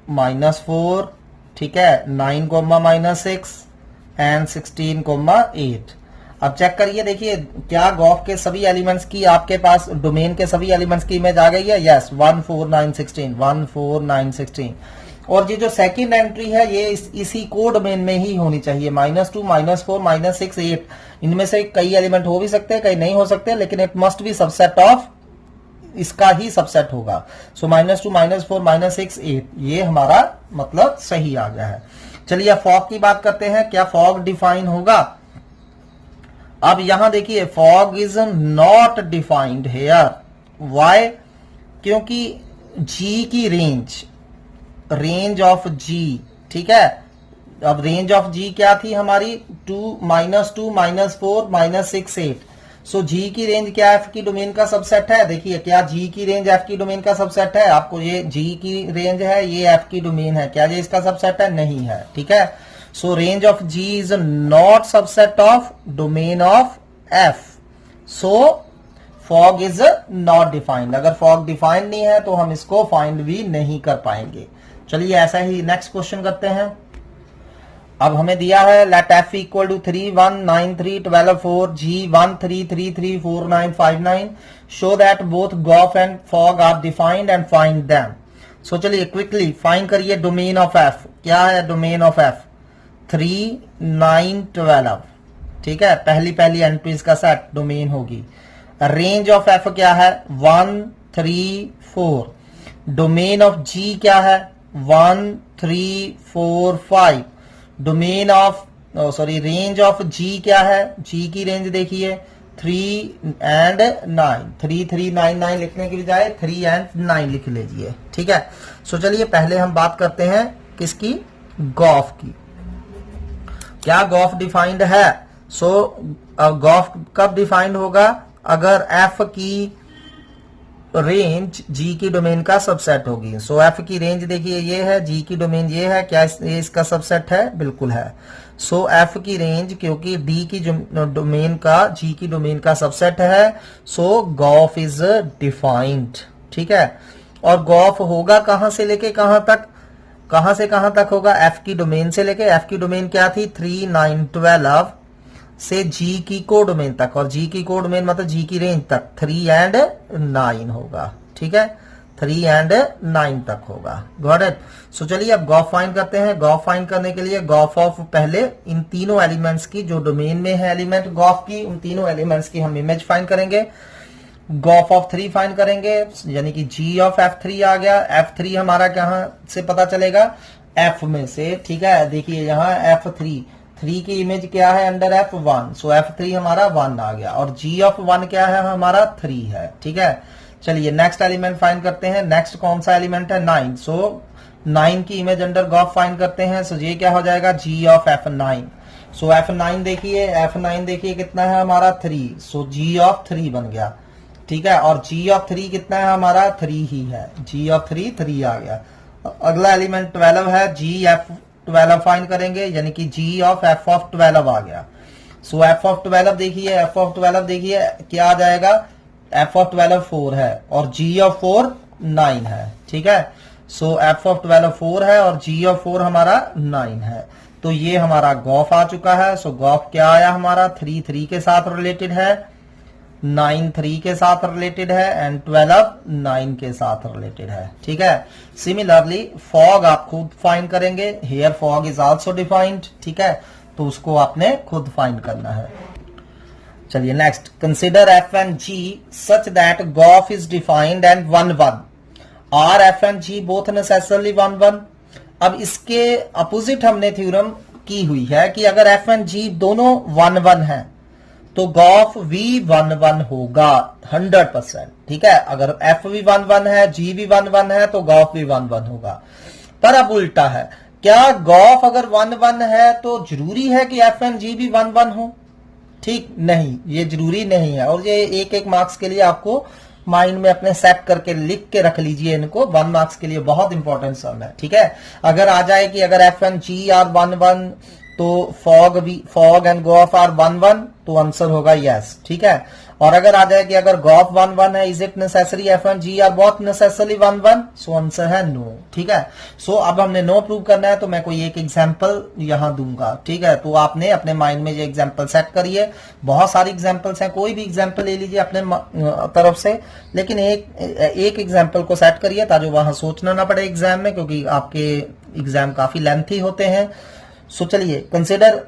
-4, ठीक है, 9, -6 एंड 16, 8। अब चेक करिए, देखिए क्या गॉफ के सभी एलिमेंट्स की आपके पास डोमेन के सभी एलिमेंट्स की इमेज आ गई है, यस, 1, 4, 9, 16, 1, 4, 9, 16। और ये जो सेकंड एंट्री है ये इसी को डोमेन में ही होनी चाहिए, -2, -4, -6, 8। इनमें से कई एलिमेंट हो भी सकते हैं, कई नहीं हो सकते, लेकिन it must be subset of, इसका ही सबसेट होगा। सो -2, -4, -6, 8, ये हमारा मतलब सही आ गया है। चलिए फॉग की बात करते हैं, क्या फॉग डिफाइन होगा। अब यहां देखिए fog is not defined here, why, क्योंकि जी की रेंज ऑफ जी, ठीक है। अब रेंज ऑफ जी क्या थी हमारी, -2, -4, -6, 8। सो जी की रेंज क्या एफ की डोमेन का सबसेट है, देखिए क्या जी की रेंज एफ की डोमेन का सबसेट है, आपको ये जी की रेंज है, ये एफ की डोमेन है, क्या ये इसका सबसेट है, नहीं है, ठीक है। सो range of g is not subset of domain of f. So fog is not defined. अगर फॉग डिफाइंड नहीं है तो हम इसको फाइंड भी नहीं कर पाएंगे। चलिए ऐसा ही नेक्स्ट क्वेश्चन करते हैं। अब हमें दिया है let F equal to 3, 1, 9, 3, 12, 4, G 1, 3, 3, 3, 4, 9, 5, 9, show that both gof and fog are defined and find them. So चलिए क्विकली फाइंड करिए डोमेन ऑफ एफ। क्या है डोमेन ऑफ एफ, 3, 9, 12, ठीक है, पहली एंट्रीज का सेट डोमेन होगी। रेंज ऑफ एफ क्या है, 1, 3, 4। डोमेन ऑफ जी क्या है, 1, 3, 4, 5। डोमेन ऑफ रेंज ऑफ जी क्या है, जी की रेंज देखिए 3 एंड 9, 3, 3, 9, 9 लिखने की बजाय 3 एंड 9 लिख लीजिए, ठीक है। सो चलिए पहले हम बात करते हैं किसकी, गॉफ की। क्या गॉफ डिफाइंड है। सो गॉफ कब डिफाइंड होगा, अगर एफ की रेंज जी की डोमेन का सबसेट होगी। सो एफ की रेंज देखिए ये है, जी की डोमेन ये है, क्या ये इसका सबसेट है, बिल्कुल है। सो एफ की रेंज क्योंकि डी की डोमेन का जी की डोमेन का सबसेट है, सो गॉफ इज डिफाइंड। ठीक है, और गॉफ होगा कहां से लेके कहां तक, कहां से कहां तक होगा, एफ की डोमेन से लेके, एफ की डोमेन क्या थी 3, 9, 12 से जी की को डोमेन तक, और जी की को डोमेन मतलब जी की रेंज तक 3 एंड 9 होगा। ठीक है, 3 एंड 9 तक होगा। Got it. सो चलिए अब गॉफ फाइंड करते हैं। गॉफ फाइंड करने के लिए गॉफ ऑफ पहले इन तीनों एलिमेंट्स की जो डोमेन में है एलिमेंट गॉफ की, उन तीनों एलिमेंट्स की हम इमेज फाइंड करेंगे। गॉफ ऑफ 3 फाइंड करेंगे, यानी कि जी ऑफ F3 आ गया। F3 हमारा कहां से पता चलेगा, F में से। ठीक है, देखिए यहाँ F3 3 की इमेज क्या है अंडर F1, सो F3 हमारा 1 आ गया, और G ऑफ 1 क्या है हमारा 3 है। ठीक है, चलिए नेक्स्ट एलिमेंट फाइंड करते हैं। नेक्स्ट कौन सा एलिमेंट है 9, सो 9 की इमेज अंडर गॉफ फाइंड करते हैं। सो ये क्या हो जाएगा G of F9, so F9 देखिए, F9 देखिए कितना है हमारा 3, सो G ऑफ 3 बन गया। ठीक है, और G ऑफ 3 कितना है हमारा 3 ही है, G ऑफ 3 3 आ गया। अगला एलिमेंट 12 है, G F12 फाइंड करेंगे, यानी कि G ऑफ F ऑफ 12 आ गया। सो F ऑफ 12 देखिए, F ऑफ 12 देखिए क्या आ जाएगा, F ऑफ 12 4 है, और G ऑफ 4 9 है। ठीक है, सो F ऑफ 12 4 है और G ऑफ 4 हमारा 9 है। तो ये हमारा गॉफ आ चुका है। सो गॉफ क्या आया हमारा 3 3 के साथ रिलेटेड है, 9 3 के साथ रिलेटेड है, एंड 12 9 के साथ रिलेटेड है। ठीक है, सिमिलरली फॉग आप खुद फाइंड करेंगे। Here fog is also defined. ठीक है, तो उसको आपने खुद फाइंड करना है। चलिए next, consider f and g such that gof is defined and 1 1 are f and g both necessarily 1 1। अब इसके अपोजिट हमने थ्योरम की हुई है कि अगर एफ एंड जी दोनों 1 1 है तो गॉफ भी 1 1 होगा 100%। ठीक है, अगर एफ भी 1 1 है, जी भी 1 1 है, तो गॉफ भी 1 1 होगा। पर अब उल्टा है, क्या गॉफ अगर 1 1 है तो जरूरी है कि एफ एंड जी भी 1 1 हो? ठीक नहीं, ये जरूरी नहीं है, और ये एक एक मार्क्स के लिए आपको माइंड में अपने सेट करके लिख के रख लीजिए इनको, 1 मार्क्स के लिए बहुत इंपॉर्टेंट सम है। ठीक है, अगर आ जाए कि अगर एफ एंड जी आर 1 1 तो फॉग एंड गॉफ आर 1 1, तो आंसर होगा यस। ठीक है, और अगर आ जाए कि अगर गॉफ 1 1 है, is it necessary f and g are both necessarily 1 1, so answer है नो। ठीक है, सो अब हमने नो प्रूव करना है, तो मैं कोई एक एग्जांपल यहां दूंगा। ठीक है, तो आपने अपने माइंड में ये एग्जांपल सेट करिए। बहुत सारी एग्जांपल्स हैं, कोई भी एग्जांपल ले लीजिए अपने तरफ से, लेकिन एक एग्जांपल को सेट करिए ताकि वहां सोचना ना पड़े एग्जाम में, क्योंकि आपके एग्जाम काफी लेंथी होते हैं। सो चलिए, कंसिडर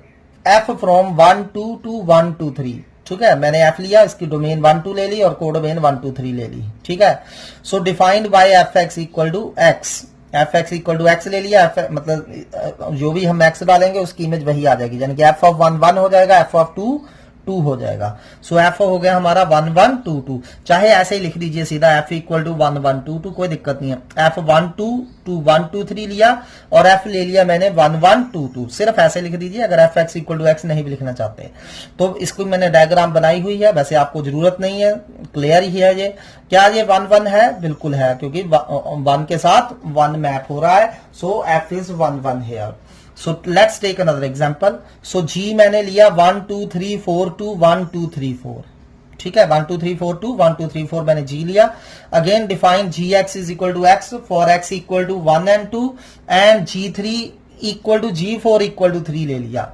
एफ फ्रॉम 1 2 to 1 2 3। ठीक है, मैंने एफ लिया, इसकी डोमेन 1 2 ले ली और कोडोमेन 1 2 3 ले ली। ठीक है, so defined by F x equal to X, F x equal to X ले लिया, मतलब जो भी हम एक्स डालेंगे उसकी इमेज वही आ जाएगी, यानी कि एफ ऑफ 1 1 हो जाएगा, एफ ऑफ 2 2 हो जाएगा। सो एफ हो गया हमारा 1 1 2 2, चाहे ऐसे ही लिख दीजिए सीधा एफ इक्वल टू 1 1 2 2, कोई दिक्कत नहीं है। एफ 1 2 2 1 2 3 लिया और एफ ले लिया मैंने 1 1 2 2, सिर्फ ऐसे लिख दीजिए अगर f x equal to x नहीं भी लिखना चाहते। तो इसको मैंने डायग्राम बनाई हुई है, वैसे आपको जरूरत नहीं है, क्लियर ही है ये। क्या ये 1 1 है? बिल्कुल है, क्योंकि 1 के साथ 1 मैप हो रहा है। So F is 1 1 here. So let's take another example. So G मैंने लिया 1 2 3 4 2 1 2 3 4। ठीक है, 1 2 3 4 2 1 2 3 4 मैंने G लिया। Again define Gx is equal to x for x equal to 1 and 2 and G3 equal to G4 equal to 3 ले लिया।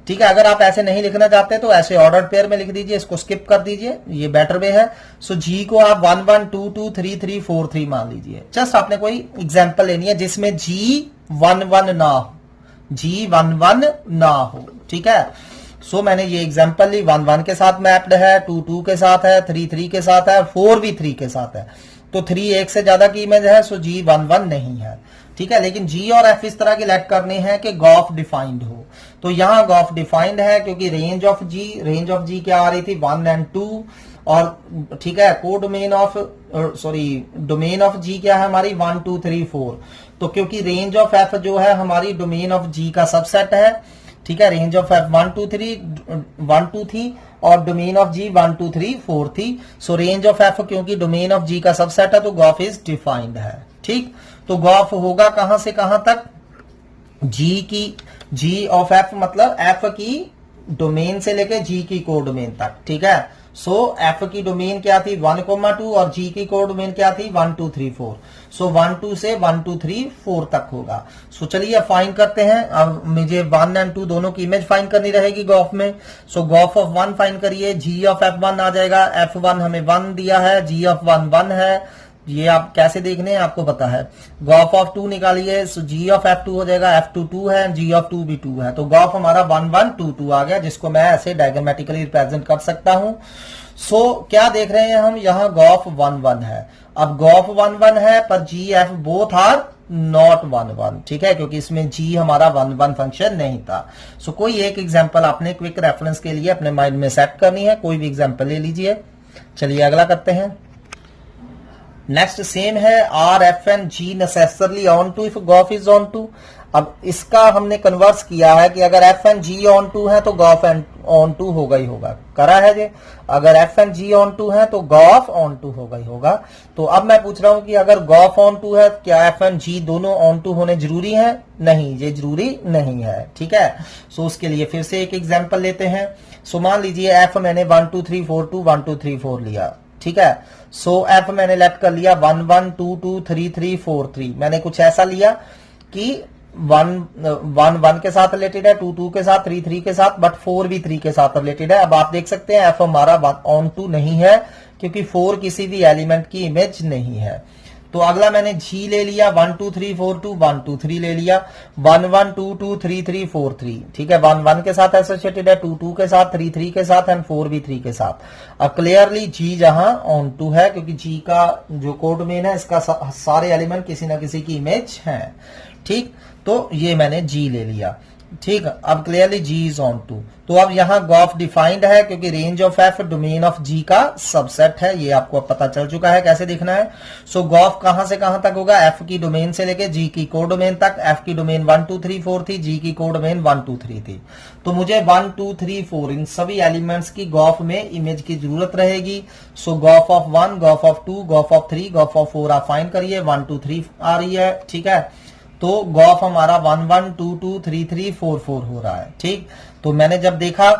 ठीक है, अगर आप ऐसे नहीं लिखना चाहते तो ऐसे ऑर्डर पेयर में लिख दीजिए, इसको स्किप कर दीजिए, ये बेटर वे है। सो G को आप 1 1 2 2 3 3 4 3 मान लीजिए। जस्ट आपने कोई एग्जाम्पल लेनी है जिसमें G 1 1 ना हो, G 1 1 ना हो। ठीक है, सो मैंने ये एग्जांपल ली, 1 1 के साथ मैप्ड है, 2 2 के साथ है, 3 3 के साथ है, 4 भी 3 के साथ है, तो 3 एक से ज्यादा की इमेज है, सो G 1 1 नहीं है। ठीक है, लेकिन G और F इस तरह की लेट करनी है कि गॉफ डिफाइंड हो, तो यहां गॉफ डिफाइंड है क्योंकि रेंज ऑफ G क्या आ रही थी 1 and 2, और ठीक है को domain of domain of G क्या है हमारी 1 2 3 4, तो क्योंकि रेंज ऑफ F जो है हमारी डोमेन ऑफ G का सबसेट है। ठीक है, रेंज ऑफ F 1 2 थी और डोमेन ऑफ G 1 2 3 4 थी। सो रेंज ऑफ F क्योंकि डोमेन ऑफ G का सबसेट है तो गॉफ इज डिफाइंड है। ठीक, तो गॉफ होगा कहां से कहां तक, जी ऑफ एफ मतलब एफ की डोमेन से लेके जी की को डोमेन तक, ठीक है। सो एफ की डोमेन क्या थी 1,2 और जी की को डोमेन क्या थी 1 2 3 4। सो 1 2 से 1 2 3 4 तक होगा। सो चलिए अब फाइंड करते हैं। अब मुझे 1 एंड 2 दोनों की इमेज फाइंड करनी रहेगी गॉफ में। सो गॉफ ऑफ 1 फाइंड करिए, जी ऑफ F1 आ जाएगा। F1 हमें 1 दिया है, जी ऑफ 1 1 है। ये आप कैसे देखने हैं आपको पता है। गॉफ ऑफ 2 निकालिए, सो जी ऑफ F2 हो जाएगा, F2 2 है, जी ऑफ 2 भी 2 है। तो गॉफ हमारा 1 1 2 2 आ गया, जिसको मैं ऐसे डायग्रामेटिकली रिप्रेजेंट कर सकता हूं। सो क्या देख रहे हैं हम यहाँ गॉफ 1 1 है। अब गॉफ 1 1 है पर जी एफ बोथ आर नॉट 1 1, ठीक है, क्योंकि इसमें जी हमारा 1 1 फंक्शन नहीं था। सो कोई एक एग्जांपल आपने क्विक रेफरेंस के लिए अपने माइंड में सेट करनी है, कोई भी एग्जांपल ले लीजिए। चलिए अगला करते हैं। नेक्स्ट सेम है, are f and g necessarily onto if gof is onto. अब इसका हमने कन्वर्स किया है कि अगर f and g onto है तो गॉफ ऑन टू होगा ही होगा, करा है जी। अगर f and g onto है तो गॉफ ऑन टू होगा ही होगा। तो अब मैं पूछ रहा हूं कि अगर गॉफ ऑन टू है, क्या एफ एंड जी दोनों ऑन टू होने जरूरी है? नहीं, ये जरूरी नहीं है, ठीक है। सो उसके लिए फिर से एक एग्जाम्पल लेते हैं। सो मान लीजिए एफ मैंने 1 2 3 4 2 1 2 3 4 लिया, ठीक है। सो एफ मैंने लेफ्ट कर लिया 1 1 2 2 3 3 4 3। मैंने कुछ ऐसा लिया कि 1 1 के साथ रिलेटेड है, 2 2 के साथ, 3 3 के साथ, बट 4 भी 3 के साथ रिलेटेड है। अब आप देख सकते हैं एफ हमारा ऑन टू नहीं है क्योंकि 4 किसी भी एलिमेंट की इमेज नहीं है। तो अगला मैंने जी ले लिया 1 2 3 4 2 1 2 3 ले लिया, 1 1 2 2 3 3 4 3, ठीक है। 1 1 के साथ एसोसिएटेड है, 2 2 के साथ, 3 3 के साथ एंड 4 भी 3 के साथ। अब क्लियरली जी जहां ऑन टू है क्योंकि जी का जो कोडोमेन है इसका सारे एलिमेंट किसी ना किसी की इमेज है, ठीक। तो ये मैंने जी ले लिया, ठीक। अब clearly G is onto. तो अब यहां गॉफ डिफाइंड है क्योंकि range of F domain of G का सबसेट है, ये आपको अब पता चल चुका है कैसे देखना है। सो गॉफ कहां से कहां तक होगा? एफ की डोमेन से लेके जी की को डोमेन तक। एफ की डोमेन 1 2 3 4 थी, जी की को डोमेन 1 2 3 थी। तो मुझे 1 2 3 4 इन सभी एलिमेंट्स की गॉफ में इमेज की जरूरत रहेगी। So gof of 1, gof of 2, gof of 3, gof of 4 आप फाइंड करिए। 1 2 3 आ रही है, ठीक है। तो गॉफ हमारा 1 1 2 2 3 3 4 4 हो रहा है, ठीक। तो मैंने जब देखा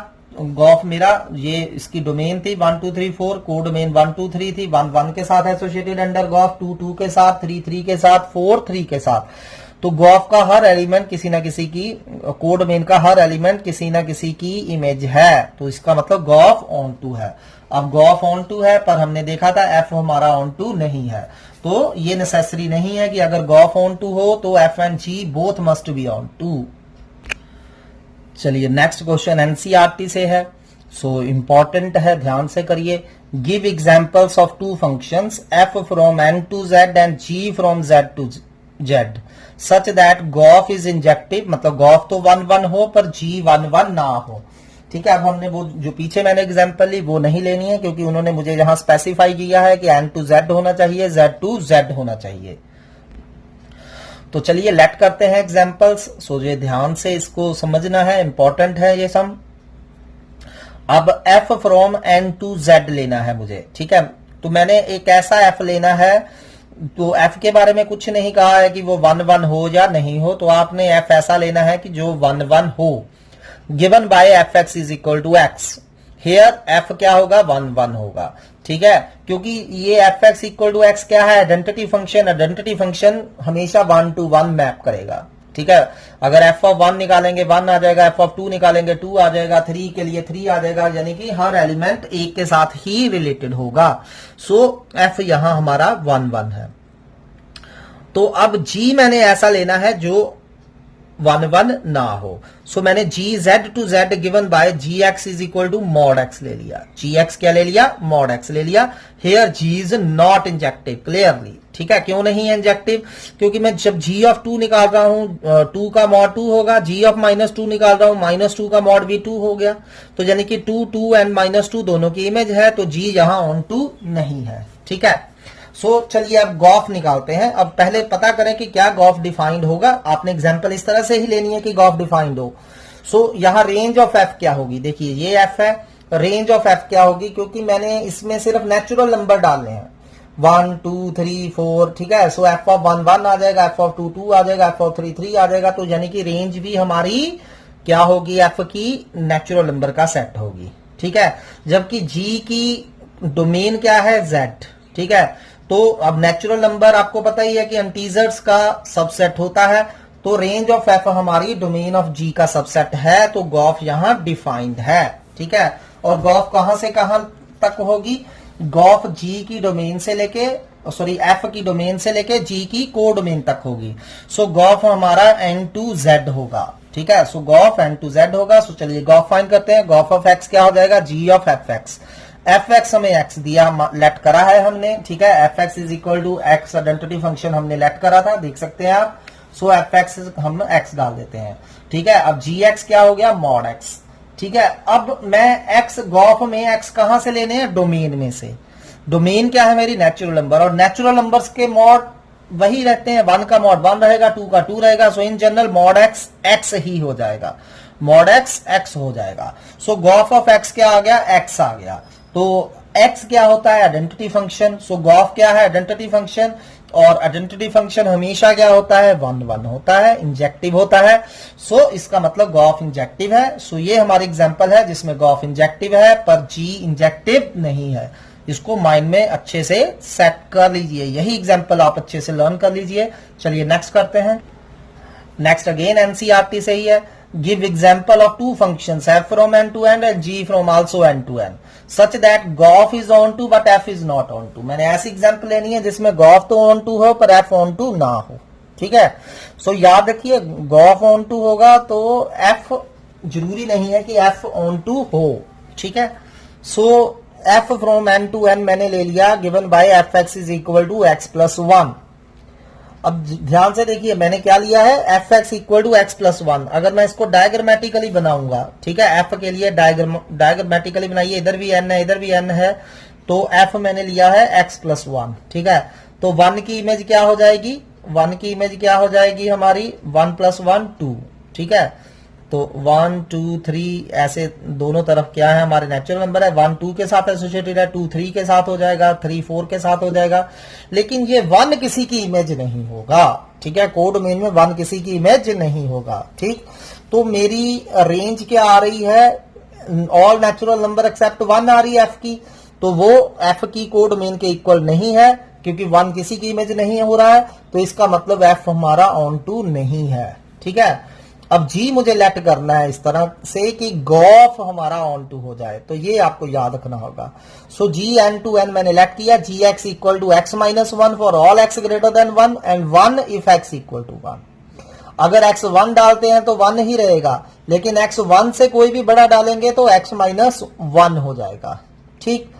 गॉफ मेरा ये इसकी डोमेन थी 1 2 3 4, को डोमेन 1 2 3 थी, 1 1 के साथ एसोसिएटेड अंडर गॉफ, 2 2 के साथ, 3 3 के साथ, 4 3 के साथ। तो गॉफ का हर एलिमेंट किसी ना किसी की, को डोमेन का हर एलिमेंट किसी ना किसी की इमेज है। तो इसका मतलब गॉफ ऑन टू है। अब गॉफ ऑन टू है पर हमने देखा था एफ हमारा ऑन टू नहीं है, तो ये नेसेसरी नहीं है कि अगर गॉफ ऑन टू हो तो f and g both must be onto. चलिए नेक्स्ट क्वेश्चन एनसीईआरटी से है, सो इंपॉर्टेंट है, ध्यान से करिए। Give examples of two functions f from n to z and g from z to z such that gof is injective, मतलब gof तो 1 1 हो पर जी 1 1 ना हो, ठीक है। अब हमने वो जो पीछे मैंने एग्जांपल ली वो नहीं लेनी है क्योंकि उन्होंने मुझे यहां स्पेसिफाई किया है कि एन टू जेड होना चाहिए, जेड टू जेड होना चाहिए। तो चलिए लेट करते हैं एग्जांपल्स। सो ये ध्यान से इसको समझना है, इंपॉर्टेंट है ये सब। अब f from n to z लेना है मुझे, ठीक है। तो मैंने एक ऐसा एफ लेना है, तो एफ के बारे में कुछ नहीं कहा है कि वो 1 1 हो या नहीं हो, तो आपने एफ ऐसा लेना है कि जो 1 1 हो। Given by F x is equal to x, here f क्या होगा 1 1 होगा, ठीक है। क्योंकि ये f x equal to x क्या है? Identity function. आइडेंटिटी फंक्शन हमेशा 1 to 1 मैप करेगा, ठीक है। अगर एफ ऑफ 1 निकालेंगे 1 आ जाएगा, एफ ऑफ 2 निकालेंगे 2 आ जाएगा, 3 के लिए 3 आ जाएगा, यानी कि हर एलिमेंट एक के साथ ही रिलेटेड होगा। सो एफ यहां हमारा 1 1 है। तो अब जी मैंने ऐसा लेना है जो 1 1 ना हो। सो मैंने G Z to Z given by G X is equal to mod x ले लिया। जी एक्स क्या ले लिया? मॉड एक्स ले लिया। Here g is not injective clearly, ठीक है। क्यों नहीं है इंजेक्टिव? क्योंकि मैं जब जी ऑफ 2 निकाल रहा हूं 2 का मॉड 2 होगा, जी ऑफ -2 निकाल रहा हूं -2 का मॉड भी 2 हो गया। तो यानी कि 2 2 एंड -2 दोनों की इमेज है, तो जी यहां ऑन टू नहीं है, ठीक है। सो चलिए अब गॉफ निकालते हैं। अब पहले पता करें कि क्या गॉफ डिफाइंड होगा। आपने एग्जांपल इस तरह से ही लेनी है कि गॉफ डिफाइंड हो। सो यहां रेंज ऑफ एफ क्या होगी? देखिए ये एफ है, रेंज ऑफ एफ क्या होगी? क्योंकि मैंने इसमें सिर्फ नेचुरल नंबर डालने हैं, 1 2 3 4, ठीक है। सो एफ ऑफ 1 1 आ जाएगा, एफ ऑफ 2 2 आ जाएगा, एफ ऑफ 3 3 आ जाएगा। तो यानी कि रेंज भी हमारी क्या होगी, एफ की नेचुरल नंबर का सेट होगी, ठीक है। जबकि जी की डोमेन क्या है, जेड, ठीक है। तो अब नेचुरल नंबर आपको पता ही है कि इंटीजर्स का सबसेट होता है, तो रेंज ऑफ एफ हमारी डोमेन ऑफ जी का सबसेट है, तो गॉफ यहां डिफाइंड है, ठीक है। और गॉफ कहां से कहां तक होगी, गॉफ जी की डोमेन से लेके सॉरी एफ की डोमेन से लेके जी की को डोमेन तक होगी। सो गॉफ हमारा एन टू जेड होगा, ठीक है। सो गॉफ एन टू जेड होगा। सो चलिए गॉफ फाइंड करते हैं। गॉफ ऑफ एक्स क्या हो जाएगा, जी of F x. F X हमें एक्स दिया, लेट करा है हमने, ठीक है। F x is equal to X identity function हमने लेट करा था, देख सकते हैं आप। सो एफ एक्स हम एक्स डाल देते हैं, ठीक है। अब जी एक्स क्या हो गया, मॉड एक्स, ठीक है। अब मैं एक्स गॉफ में एक्स कहां से लेने हैं, डोमेन में से। डोमेन क्या है मेरी, नेचुरल नंबर, और नेचुरल नंबर्स के मॉड वही रहते हैं, 1 का मॉड 1 रहेगा, 2 का 2 रहेगा। So in general mod X X ही हो जाएगा, मॉड एक्स एक्स हो जाएगा। सो गॉफ ऑफ एक्स क्या आ गया, एक्स आ गया। तो एक्स क्या होता है, आइडेंटिटी फंक्शन। सो गॉफ क्या है, आइडेंटिटी फंक्शन, और आइडेंटिटी फंक्शन हमेशा क्या होता है, 1 1 होता है, इंजेक्टिव होता है। सो इसका मतलब गॉफ इंजेक्टिव है। सो ये हमारी एग्जांपल है जिसमें गॉफ इंजेक्टिव है पर जी इंजेक्टिव नहीं है। इसको माइंड में अच्छे से सेट कर लीजिए, यही एग्जांपल आप अच्छे से लर्न कर लीजिए। चलिए नेक्स्ट करते हैं। नेक्स्ट अगेन एनसीईआरटी से ही है। Give example of two functions f from n to n and g from also n to n such that g o f is on to but f is not on to। मैंने ऐसी example लेनी है जिसमें Gauff तो on to हो पर f on to ना हो, ठीक है। सो याद रखिए गॉफ on to होगा तो f जरूरी नहीं है कि f on to हो, ठीक है। So f from n to n मैंने ले लिया, given by fx is equal to x plus 1। अब ध्यान से देखिए मैंने क्या लिया है, F x equal to x plus 1। अगर मैं इसको डायग्रामेटिकली बनाऊंगा, ठीक है, एफ के लिए डायग्रामेटिकली बनाइए, इधर भी एन है इधर भी एन है, तो एफ मैंने लिया है एक्स प्लस 1, ठीक है। तो 1 की इमेज क्या हो जाएगी, 1 की इमेज क्या हो जाएगी हमारी, 1 प्लस 1 2, ठीक है। तो 1 2 3 ऐसे दोनों तरफ क्या है हमारे नेचुरल नंबर है, 1 2 के साथ एसोसिएटेड है, 2 3 के साथ हो जाएगा, 3 4 के साथ हो जाएगा। लेकिन ये 1 किसी की इमेज नहीं होगा, ठीक है। कोड डोमेन में 1 किसी की इमेज नहीं होगा, ठीक। तो मेरी रेंज क्या आ रही है, ऑल नेचुरल नंबर एक्सेप्ट 1 आ रही है एफ की, तो वो एफ की कोड डोमेन के इक्वल नहीं है क्योंकि 1 किसी की इमेज नहीं हो रहा है। तो इसका मतलब एफ हमारा ऑन टू नहीं है, ठीक है। अब जी मुझे लेट करना है इस तरह से कि गॉफ हमारा ऑन टू हो जाए, तो ये आपको याद रखना होगा। So G N to N मैंने लेट किया, G X equal to X minus 1 for all X greater than 1 and 1 if X equal to 1। अगर एक्स 1 डालते हैं तो 1 ही रहेगा, लेकिन एक्स 1 से कोई भी बड़ा डालेंगे तो एक्स माइनस 1 हो जाएगा, ठीक।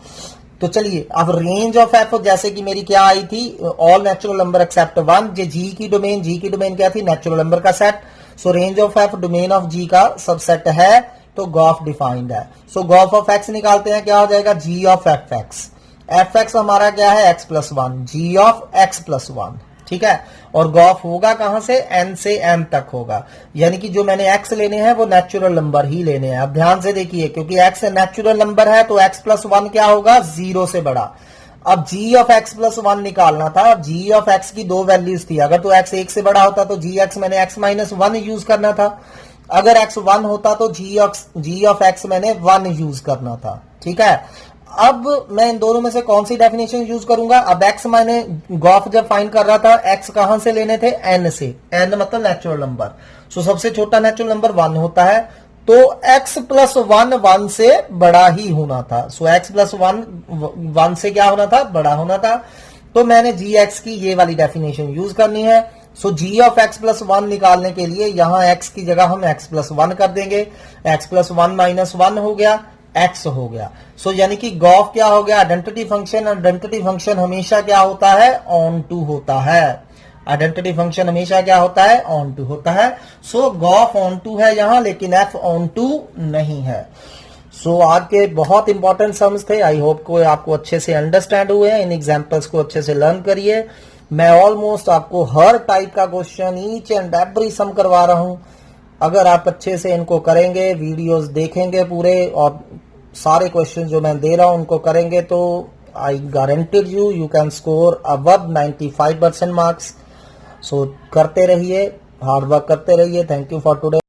तो चलिए अब रेंज ऑफ एफ जैसे कि मेरी क्या आई थी, all natural number except 1, G की डोमेन क्या थी, नेचुरल नंबर का set. So range of F domain of G का सबसेट है, तो गॉफ डिफाइंड है। सो गॉफ ऑफ एक्स निकालते हैं, क्या हो जाएगा, जी of F x. F x हमारा क्या है, x plus 1, g of x plus 1, ठीक है। और गॉफ होगा कहां से, एन से एम तक होगा, यानी कि जो मैंने एक्स लेने हैं वो नेचुरल नंबर ही लेने हैं। अब ध्यान से देखिए क्योंकि एक्स नेचुरल नंबर है तो एक्स प्लस 1 क्या होगा, 0 से बड़ा। अब जी ऑफ एक्स प्लस 1 निकालना था। अब जी ऑफ एक्स की 2 वैल्यूज थी, अगर तो एक्स 1 से बड़ा होता तो जी एक्स मैंने एक्स माइनस 1 यूज करना था, अगर एक्स 1 होता तो जी ऑफ एक्स मैंने 1 यूज करना था, ठीक है। अब मैं इन दोनों में से कौन सी डेफिनेशन यूज करूंगा, अब एक्स मैंने गॉफ जब फाइंड कर रहा था एक्स कहां से लेने थे, एन से, एन मतलब नेचुरल नंबर। सो सबसे छोटा नेचुरल नंबर 1 होता है, तो x प्लस 1 1 से बड़ा ही होना था। सो x प्लस 1 से क्या होना था, बड़ा होना था। तो मैंने जी एक्स की ये वाली डेफिनेशन यूज करनी है। So G of x plus 1 निकालने के लिए यहां x की जगह हम x प्लस 1 कर देंगे, x प्लस 1 माइनस 1 हो गया, x हो गया। सो यानी कि गॉफ क्या हो गया, आइडेंटिटी फंक्शन। आइडेंटिटी फंक्शन हमेशा क्या होता है, ऑन टू होता है। आइडेंटिटी फंक्शन हमेशा क्या होता है, ऑन टू होता है। सो गॉफ ऑन टू है यहां, लेकिन एफ ऑन टू नहीं है। सो आज के बहुत इंपॉर्टेंट सम्स थे, आई होप को आपको अच्छे से अंडरस्टैंड हुए हैं। इन एग्जांपल्स को अच्छे से लर्न करिए। मैं ऑलमोस्ट आपको हर टाइप का question each and every sum करवा रहा हूं। अगर आप अच्छे से इनको करेंगे, वीडियोस देखेंगे पूरे और सारे क्वेश्चन जो मैं दे रहा हूं उनको करेंगे, तो I guaranteed you can score above 95% marks. So करते रहिए, हार्ड वर्क करते रहिए. Thank you for today.